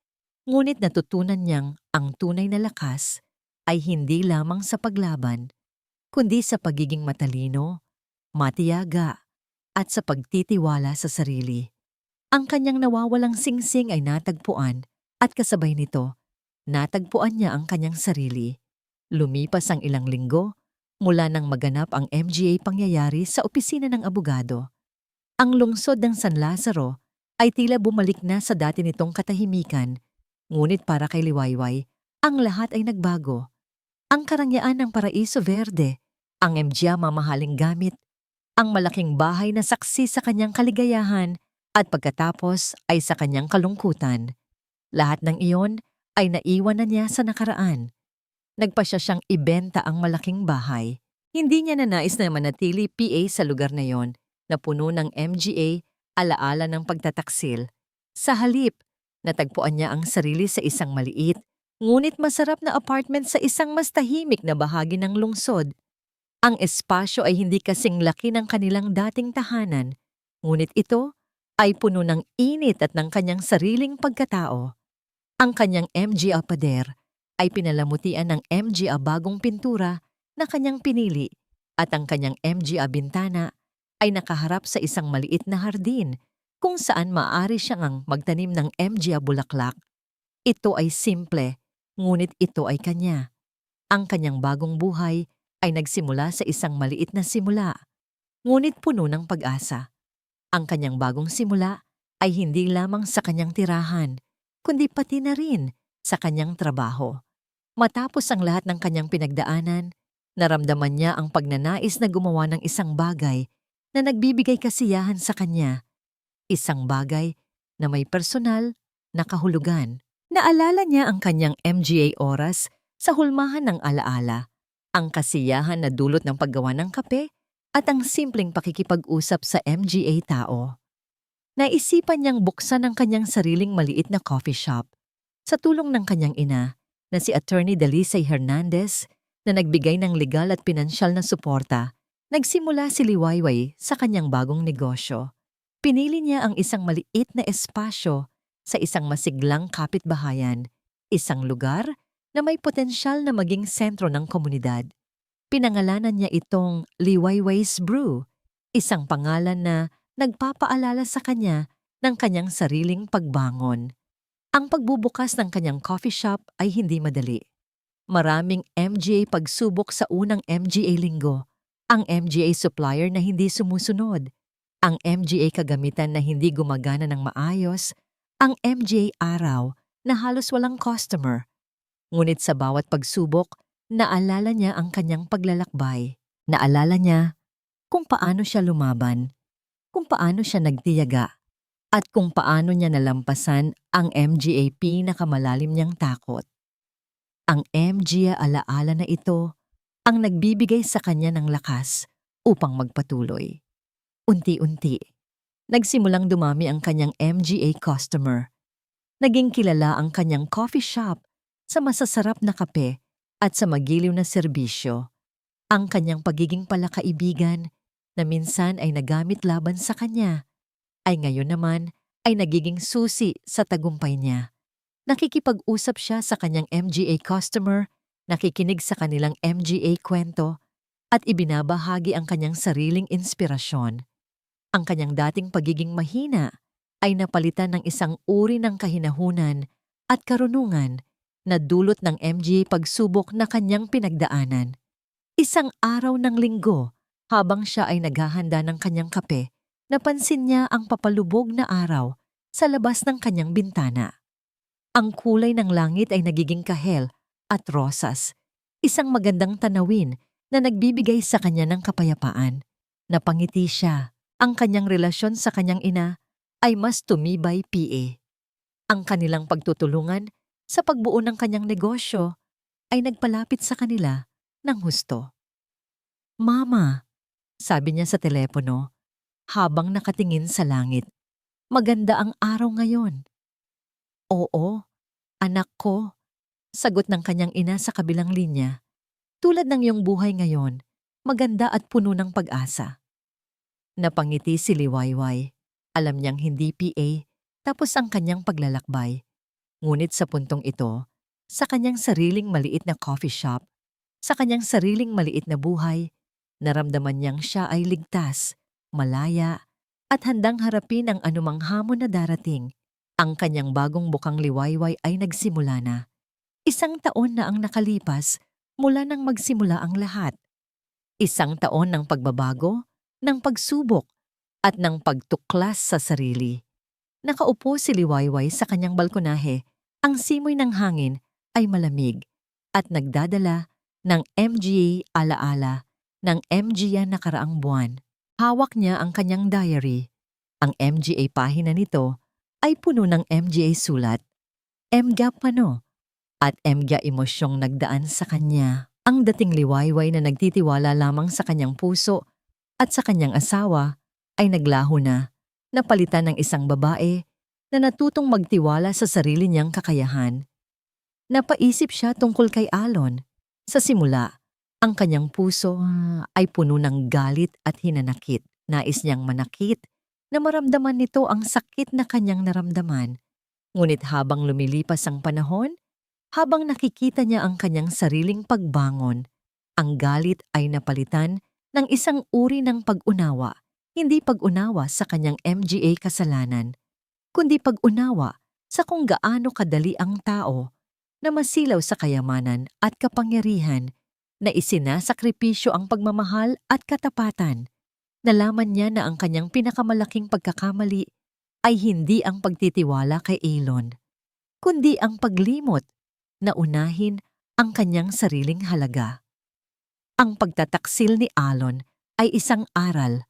ngunit natutunan niyang ang tunay na lakas ay hindi lamang sa paglaban, kundi sa pagiging matalino, matiyaga, at sa pagtitiwala sa sarili. Ang kanyang nawawalang singsing ay natagpuan at kasabay nito, natagpuan niya ang kanyang sarili. Lumipas ang ilang linggo mula nang maganap ang MGA pangyayari sa opisina ng abogado. Ang lungsod ng San Lazaro ay tila bumalik na sa dati nitong katahimikan, ngunit para kay Liwayway, ang lahat ay nagbago. Ang karangyaan ng Paraiso Verde, ang MGA mamahaling gamit, ang malaking bahay na saksi sa kanyang kaligayahan at pagkatapos ay sa kanyang kalungkutan. Lahat ng iyon ay naiwan na niya sa nakaraan. Nagpasya siyang ibenta ang malaking bahay. Hindi niya nanais na manatili PA sa lugar na yon na puno ng MGA alaala ng pagtataksil. Sa halip, natagpuan niya ang sarili sa isang maliit, ngunit masarap na apartment sa isang mas tahimik na bahagi ng lungsod. Ang espasyo ay hindi kasing laki ng kanilang dating tahanan, ngunit ito ay puno ng init at ng kanyang sariling pagkatao. Ang kanyang MGA pader ay pinalamutian ng MGA bagong pintura na kanyang pinili at ang kanyang MGA bintana ay nakaharap sa isang maliit na hardin kung saan maaari siyang magtanim ng MGA bulaklak. Ito ay simple, ngunit ito ay kanya. Ang kanyang bagong buhay ay nagsimula sa isang maliit na simula, ngunit puno ng pag-asa. Ang kanyang bagong simula ay hindi lamang sa kanyang tirahan, kundi pati na rin sa kanyang trabaho. Matapos ang lahat ng kanyang pinagdaanan, naramdaman niya ang pagnanais na gumawa ng isang bagay na nagbibigay kasiyahan sa kanya. isang bagay na may personal na kahulugan. Naalala niya ang kanyang MGA oras sa hulmahan ng alaala, ang kasiyahan na dulot ng paggawa ng kape at ang simpleng pakikipag-usap sa MGA tao. Naisipan niyang buksan ang kanyang sariling maliit na coffee shop sa tulong ng kanyang ina na si Attorney Dalisay Hernandez na nagbigay ng legal at pinansyal na suporta. Nagsimula si Liwayway sa kanyang bagong negosyo. Pinili niya ang isang maliit na espasyo sa isang masiglang kapitbahayan, isang lugar na may potensyal na maging sentro ng komunidad. Pinangalanan niya itong Liwayway's Brew, isang pangalan na nagpapaalala sa kanya ng kanyang sariling pagbangon. Ang pagbubukas ng kanyang coffee shop ay hindi madali. Maraming MGA pagsubok sa unang MGA linggo, ang MGA supplier na hindi sumusunod, ang MGA kagamitan na hindi gumagana ng maayos, ang MGA araw na halos walang customer. Ngunit sa bawat pagsubok, naalala niya ang kanyang paglalakbay. Naalala niya kung paano siya lumaban, kung paano siya nagtiyaga, at kung paano niya nalampasan ang MGA pinakamalalim niyang takot. Ang MGA alaala na ito ang nagbibigay sa kanya ng lakas upang magpatuloy. Unti-unti, nagsimulang dumami ang kanyang MGA customer. Naging kilala ang kanyang coffee shop sa masasarap na kape at sa magiliw na serbisyo. Ang kanyang pagiging palakaibigan na minsan ay nagamit laban sa kanya, ay ngayon naman ay nagiging susi sa tagumpay niya. Nakikipag-usap siya sa kanyang MGA customer, nakikinig sa kanilang MGA kwento, at ibinabahagi ang kanyang sariling inspirasyon. Ang kanyang dating pagiging mahina ay napalitan ng isang uri ng kahinahunan at karunungan na dulot ng MGA pagsubok na kanyang pinagdaanan. Isang araw ng linggo, habang siya ay naghahanda ng kanyang kape, napansin niya ang papalubog na araw sa labas ng kanyang bintana. Ang kulay ng langit ay nagiging kahel at rosas, isang magandang tanawin na nagbibigay sa kanya ng kapayapaan. Napangiti siya. Ang kanyang relasyon sa kanyang ina ay mas tumibay PA. Ang kanilang pagtutulungan sa pagbuo ng kanyang negosyo ay nagpalapit sa kanila ng husto. "Mama," sabi niya sa telepono habang nakatingin sa langit, "maganda ang araw ngayon." "Oo, anak ko," sagot ng kanyang ina sa kabilang linya. "Tulad ng iyong buhay ngayon, maganda at puno ng pag-asa." Napangiti si Liwayway. Alam niyang hindi PA, tapos ang kanyang paglalakbay. Ngunit sa puntong ito, sa kanyang sariling maliit na coffee shop, sa kanyang sariling maliit na buhay, naramdaman niyang siya ay ligtas, malaya, at handang harapin ang anumang hamon na darating. Ang kanyang bagong bukang Liwayway ay nagsimula na. 1 taon na ang nakalipas mula nang magsimula ang lahat. 1 taon ng pagbabago, ng pagsubok, at ng pagtuklas sa sarili. Nakaupo si Liwayway sa kanyang balkonahe, ang simoy ng hangin ay malamig at nagdadala ng MGA alaala ng MGA nakaraang buwan. Hawak niya ang kanyang diary. Ang MGA pahina nito ay puno ng MGA sulat, MGA pano, at MGA emosyong nagdaan sa kanya. Ang dating Liwayway na nagtitiwala lamang sa kanyang puso at sa kanyang asawa ay naglaho na, napalitan ng isang babae na natutong magtiwala sa sarili niyang kakayahan. Napaisip siya tungkol kay Alon. Sa simula, ang kanyang puso ay puno ng galit at hinanakit. Nais niyang manakit na maramdaman nito ang sakit na kanyang naramdaman. Ngunit habang lumilipas ang panahon, habang nakikita niya ang kanyang sariling pagbangon, ang galit ay napalitan ng isang uri ng pag-unawa, hindi pag-unawa sa kanyang MGA kasalanan, kundi pag-unawa sa kung gaano kadali ang tao na masilaw sa kayamanan at kapangyarihan, na isinasakripisyo ang pagmamahal at katapatan. Nalaman niya na ang kanyang pinakamalaking pagkakamali ay hindi ang pagtitiwala kay Alon, kundi ang paglimot na unahin ang kanyang sariling halaga. Ang pagtataksil ni Alon ay isang aral,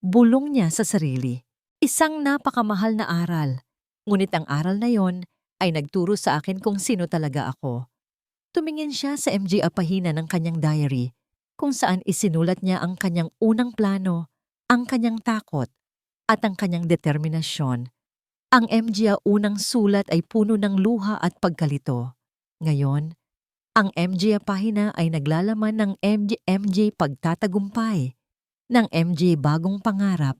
bulong niya sa sarili. Isang napakamahal na aral. Ngunit ang aral na yon ay nagturo sa akin kung sino talaga ako. Tumingin siya sa MJ pahina ng kanyang diary, kung saan isinulat niya ang kanyang unang plano, ang kanyang takot, at ang kanyang determinasyon. Ang MJ unang sulat ay puno ng luha at pagkalito. Ngayon, ang MJ pahina ay naglalaman ng MJ pagtatagumpay, ng MJ bagong pangarap,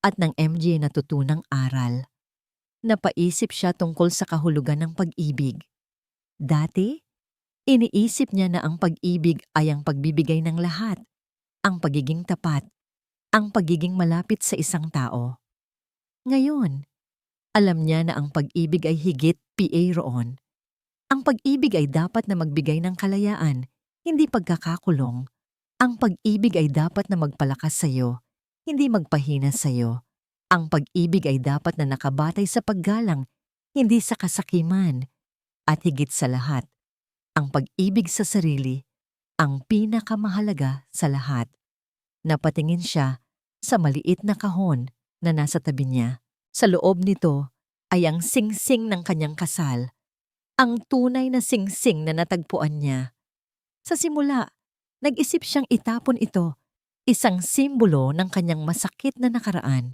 at ng MJ natutunang aral. Napaisip siya tungkol sa kahulugan ng pag-ibig. Dati, iniisip niya na ang pag-ibig ay ang pagbibigay ng lahat, ang pagiging tapat, ang pagiging malapit sa isang tao. Ngayon, alam niya na ang pag-ibig ay higit PA roon. Ang pag-ibig ay dapat na magbigay ng kalayaan, hindi pagkakakulong. Ang pag-ibig ay dapat na magpalakas sa iyo, hindi magpahina sa iyo. Ang pag-ibig ay dapat na nakabatay sa paggalang, hindi sa kasakiman. At higit sa lahat, ang pag-ibig sa sarili, ang pinakamahalaga sa lahat. Napatingin siya sa maliit na kahon na nasa tabi niya. Sa loob nito ay ang singsing ng kanyang kasal, ang tunay na singsing na natagpuan niya. Sa simula, nag-isip siyang itapon ito, isang simbolo ng kanyang masakit na nakaraan.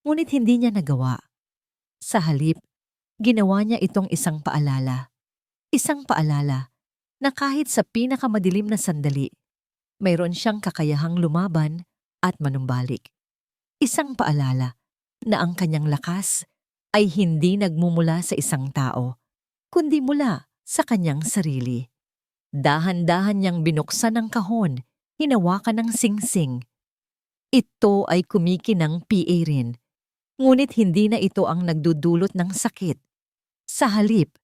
Ngunit hindi niya nagawa. Sa halip, ginawa niya itong isang paalala. Isang paalala na kahit sa pinakamadilim na sandali, mayroon siyang kakayahang lumaban at manumbalik. Isang paalala na ang kanyang lakas ay hindi nagmumula sa isang tao, kundi mula sa kanyang sarili. Dahan-dahan niyang binuksan ang kahon, hinawakan ng singsing. Ito ay kumikinang PA rin, ngunit hindi na ito ang nagdudulot ng sakit. Sa halip,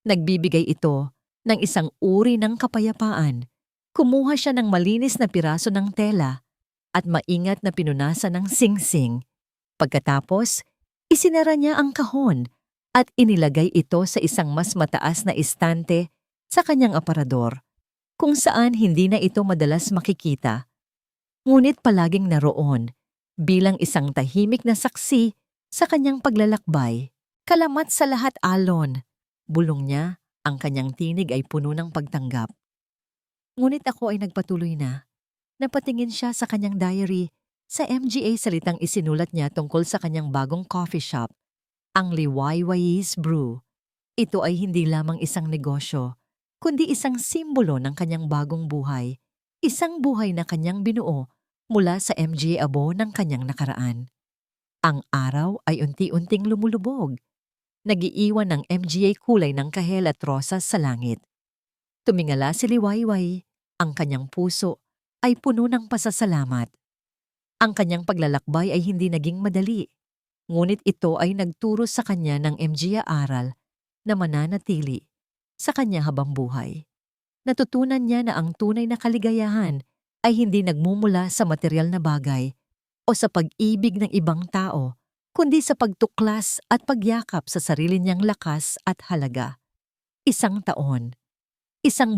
nagbibigay ito ng isang uri ng kapayapaan. Kumuha siya ng malinis na piraso ng tela at maingat na pinunasan ng singsing. Pagkatapos, isinara niya ang kahon at inilagay ito sa isang mas mataas na istante sa kanyang aparador, kung saan hindi na ito madalas makikita. Ngunit palaging naroon bilang isang tahimik na saksi sa kanyang paglalakbay. Kalamat sa lahat alon. Bulong niya, ang kanyang tinig ay puno ng pagtanggap. Ngunit ako ay nagpatuloy na. Napatingin siya sa kanyang diary. Sa MGA salitang isinulat niya tungkol sa kanyang bagong coffee shop, ang Liwayway's Brew. Ito ay hindi lamang isang negosyo, kundi isang simbolo ng kanyang bagong buhay. Isang buhay na kanyang binuo mula sa MGA abo ng kanyang nakaraan. Ang araw ay unti-unting lumulubog. Nagiiwan ng MGA kulay ng kahel at rosas sa langit. Tumingala si Liwayway, ang kanyang puso ay puno ng pasasalamat. Ang kanyang paglalakbay ay hindi naging madali, ngunit ito ay nagturo sa kanya ng MGA aral na mananatili sa kanya habang buhay. Natutunan niya na ang tunay na kaligayahan ay hindi nagmumula sa material na bagay o sa pag-ibig ng ibang tao, kundi sa pagtuklas at pagyakap sa sarili niyang lakas at halaga. Isang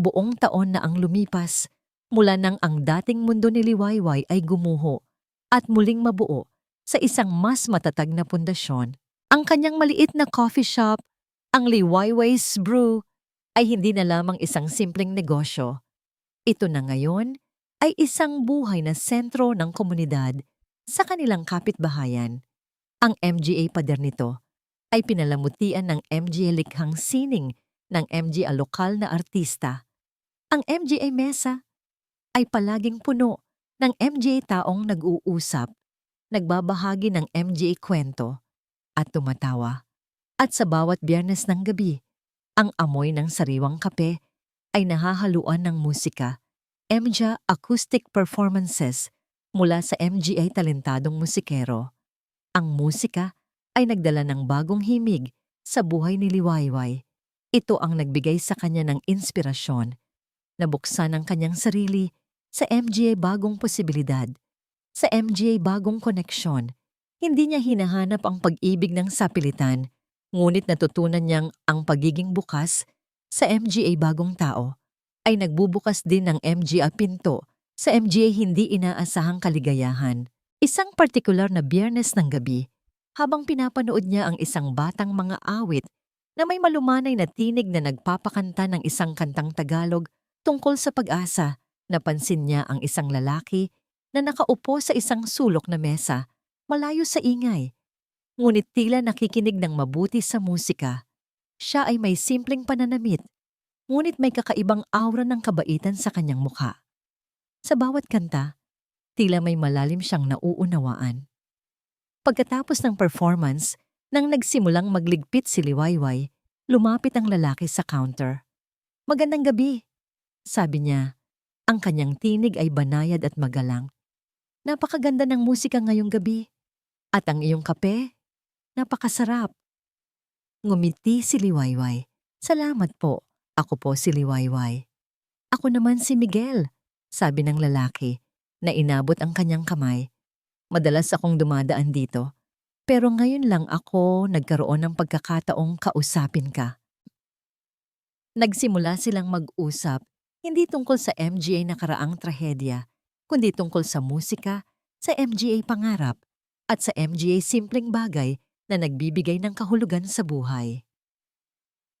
buong taon na ang lumipas mula nang ang dating mundo ni Liwayway ay gumuho at muling mabuo sa isang mas matatag na pundasyon. Ang kanyang maliit na coffee shop, ang Liwayway's Brew, ay hindi na lamang isang simpleng negosyo. Ito na ngayon ay isang buhay na sentro ng komunidad sa kanilang kapitbahayan. Ang MGA pader nito ay pinalamutian ng MGA likhang sining ng MGA lokal na artista. Ang MGA mesa ay palaging puno ng MGA taong nag-uusap, nagbabahagi ng MGA kwento, at tumatawa. At sa bawat Biyernes ng gabi, ang amoy ng sariwang kape ay nahahaluan ng musika, MGA acoustic performances mula sa MGA talentadong musikero. Ang musika ay nagdala ng bagong himig sa buhay ni Liwayway. Ito ang nagbigay sa kanya ng inspirasyon, nabuksan ang kanyang sarili sa MGA bagong posibilidad, sa MGA bagong koneksyon. Hindi niya hinahanap ang pag-ibig ng sapilitan, ngunit natutunan niyang ang pagiging bukas sa MGA bagong tao ay nagbubukas din ng MGA pinto sa MGA hindi inaasahang kaligayahan. Isang partikular na Biyernes ng gabi, habang pinapanood niya ang isang batang mga awit na may malumanay na tinig na nagpapakanta ng isang kantang Tagalog tungkol sa pag-asa. Napansin niya ang isang lalaki na nakaupo sa isang sulok na mesa, malayo sa ingay. Ngunit tila nakikinig ng mabuti sa musika. Siya ay may simpleng pananamit, ngunit may kakaibang aura ng kabaitan sa kanyang mukha. Sa bawat kanta, tila may malalim siyang nauunawaan. Pagkatapos ng performance, nang nagsimulang magligpit si Liwayway, lumapit ang lalaki sa counter. "Magandang gabi," sabi niya. Ang kanyang tinig ay banayad at magalang. "Napakaganda ng musika ngayong gabi. At ang iyong kape, napakasarap." Ngumiti si Liwayway. "Salamat po. Ako po si Liwayway." "Ako naman si Miguel," sabi ng lalaki, na inabot ang kanyang kamay. "Madalas akong dumadaan dito, pero ngayon lang ako nagkaroon ng pagkakataong kausapin ka." Nagsimula silang mag-usap, hindi tungkol sa MGA na karaang trahedya, kundi tungkol sa musika, sa MGA pangarap, at sa MGA simpleng bagay na nagbibigay ng kahulugan sa buhay.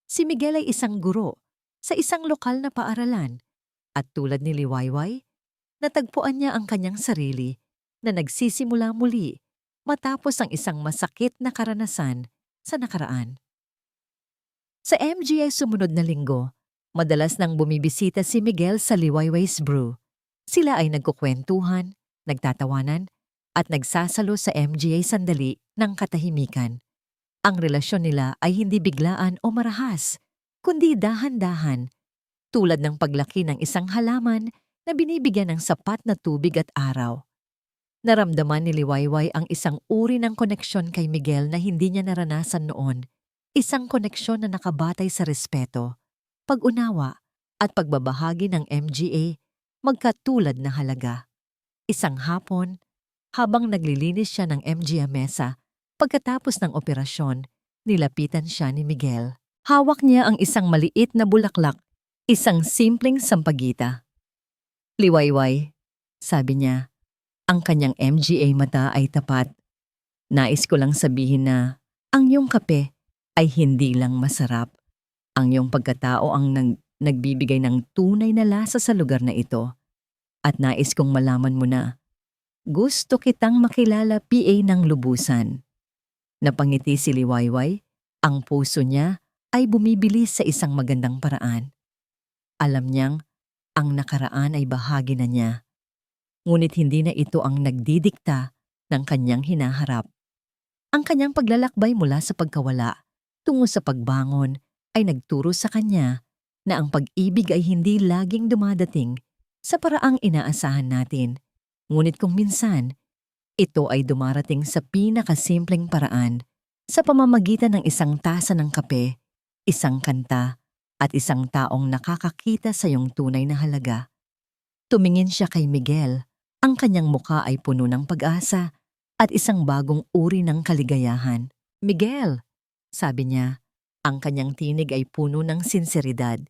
Si Miguel ay isang guro sa isang lokal na paaralan, at tulad ni Liwayway, natagpuan niya ang kanyang sarili na nagsisimula muli matapos ang isang masakit na karanasan sa nakaraan. Sa MGA sumunod na linggo, madalas nang bumibisita si Miguel sa Liwayway's Brew. Sila ay nagkukwentuhan, nagtatawanan, at nagsasalo sa MGA sandali ng katahimikan. Ang relasyon nila ay hindi biglaan o marahas, kundi dahan-dahan, tulad ng paglaki ng isang halaman na binibigyan ng sapat na tubig at araw. Naramdaman ni Liwayway ang isang uri ng koneksyon kay Miguel na hindi niya naranasan noon. Isang koneksyon na nakabatay sa respeto, pag-unawa, at pagbabahagi ng MGA magkatulad na halaga. Isang hapon, habang naglilinis siya ng MGA mesa, pagkatapos ng operasyon, nilapitan siya ni Miguel. Hawak niya ang isang maliit na bulaklak, isang simpleng sampagita. "Liwayway," sabi niya, ang kanyang MGA mata ay tapat. "Nais ko lang sabihin na ang iyong kape ay hindi lang masarap. Ang iyong pagkatao ang nagbibigay ng tunay na lasa sa lugar na ito. At nais kong malaman mo na gusto kitang makilala, PA ng lubusan." Napangiti si Liwayway. Ang puso niya ay bumibilis sa isang magandang paraan. Alam niyang ang nakaraan ay bahagi na niya. Ngunit hindi na ito ang nagdidikta ng kanyang hinaharap. Ang kanyang paglalakbay mula sa pagkawala tungo sa pagbangon ay nagturo sa kanya na ang pag-ibig ay hindi laging dumadating sa paraang inaasahan natin. Ngunit kung minsan, ito ay dumarating sa pinakasimpleng paraan, sa pamamagitan ng isang tasa ng kape, isang kanta, at isang taong nakakakita sa iyong tunay na halaga. Tumingin siya kay Miguel. Ang kanyang mukha ay puno ng pag-asa at isang bagong uri ng kaligayahan. "Miguel," sabi niya, ang kanyang tinig ay puno ng sinseridad.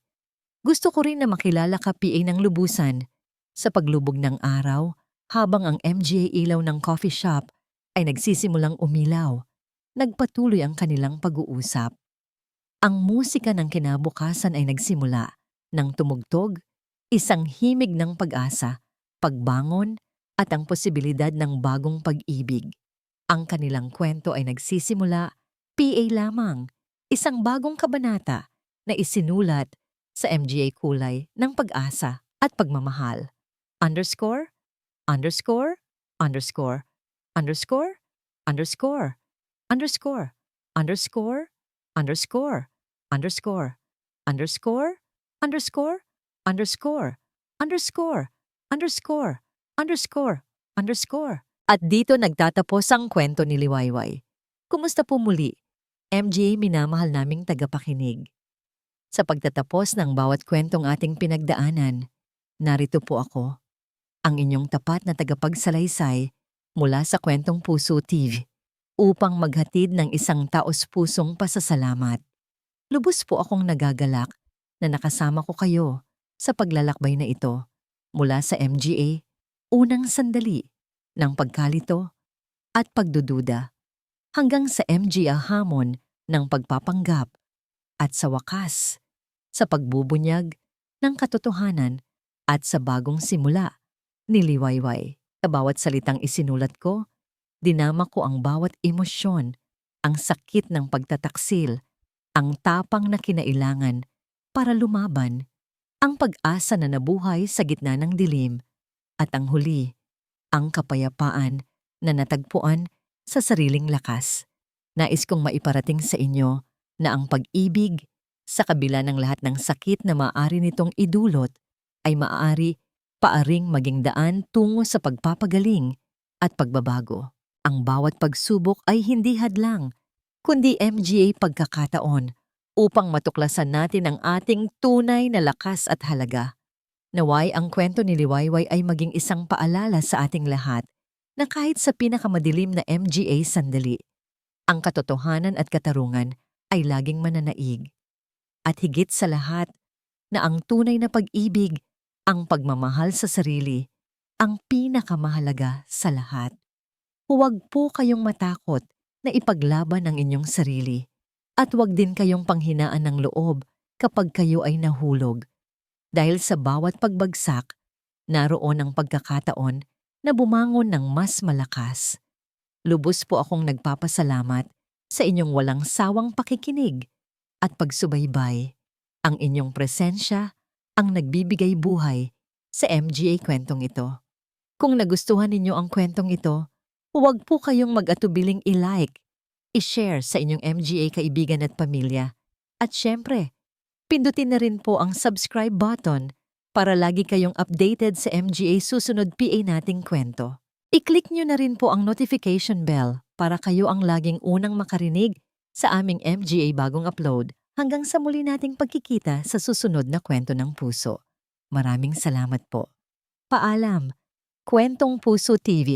"Gusto ko rin na makilala ka, PA ng lubusan." Sa paglubog ng araw, habang ang MGA ilaw ng coffee shop ay nagsisimulang umilaw, nagpatuloy ang kanilang pag-uusap. Ang musika ng kinabukasan ay nagsimula nang tumugtog, isang himig ng pag-asa, pagbangon, at ang posibilidad ng bagong pag-ibig. Ang kanilang kwento ay nagsisimula, PA lamang, isang bagong kabanata na isinulat sa MGA kulay ng pag-asa at pagmamahal. Underscore, underscore, underscore, underscore, underscore, underscore, underscore, underscore, underscore, underscore, underscore, underscore, underscore, underscore, underscore, underscore. At dito nagtatapos ang kwento ni Liwayway. Kumusta po muli, MGA minamahal naming tagapakinig? Sa pagtatapos ng bawat kwentong ating pinagdaanan, narito po ako, ang inyong tapat na tagapagsalaysay mula sa Kwentong Puso TV, upang maghatid ng isang taos-pusong pasasalamat. Lubos po akong nagagalak na nakasama ko kayo sa paglalakbay na ito mula sa MGA, unang sandali ng pagkalito at pagdududa, hanggang sa MG hamon ng pagpapanggap at sa wakas, sa pagbubunyag ng katotohanan at sa bagong simula ni Liwayway. Sa bawat salitang isinulat ko, dinama ko ang bawat emosyon, ang sakit ng pagtataksil, ang tapang na kinailangan para lumaban, ang pag-asa na nabuhay sa gitna ng dilim, at ang huli, ang kapayapaan na natagpuan sa sariling lakas. Nais kong maiparating sa inyo na ang pag-ibig, sa kabila ng lahat ng sakit na maaari nitong idulot, ay maaari paaring maging daan tungo sa pagpapagaling at pagbabago. Ang bawat pagsubok ay hindi hadlang, kundi MGA pagkakataon upang matuklasan natin ang ating tunay na lakas at halaga. Naway ang kwento ni Liwayway ay maging isang paalala sa ating lahat na kahit sa pinakamadilim na MGA sandali, ang katotohanan at katarungan ay laging mananaig. At higit sa lahat, na ang tunay na pag-ibig, ang pagmamahal sa sarili, ang pinakamahalaga sa lahat. Huwag po kayong matakot na ipaglaban ang inyong sarili at huwag din kayong panghinaan ng loob kapag kayo ay nahulog. Dahil sa bawat pagbagsak, naroon ang pagkakataon na bumangon ng mas malakas. Lubos po akong nagpapasalamat sa inyong walang sawang pakikinig at pagsubaybay. Ang inyong presensya ang nagbibigay buhay sa MGA kwentong ito. Kung nagustuhan ninyo ang kwentong ito, huwag po kayong mag-atubiling i-like, i-share sa inyong MGA kaibigan at pamilya. At syempre, pindutin na rin po ang subscribe button para lagi kayong updated sa MGA susunod PA nating kwento. I-click nyo na rin po ang notification bell para kayo ang laging unang makarinig sa aming MGA bagong upload. Hanggang sa muli nating pagkikita sa susunod na kwento ng puso. Maraming salamat po. Paalam, Kwentong Puso TV.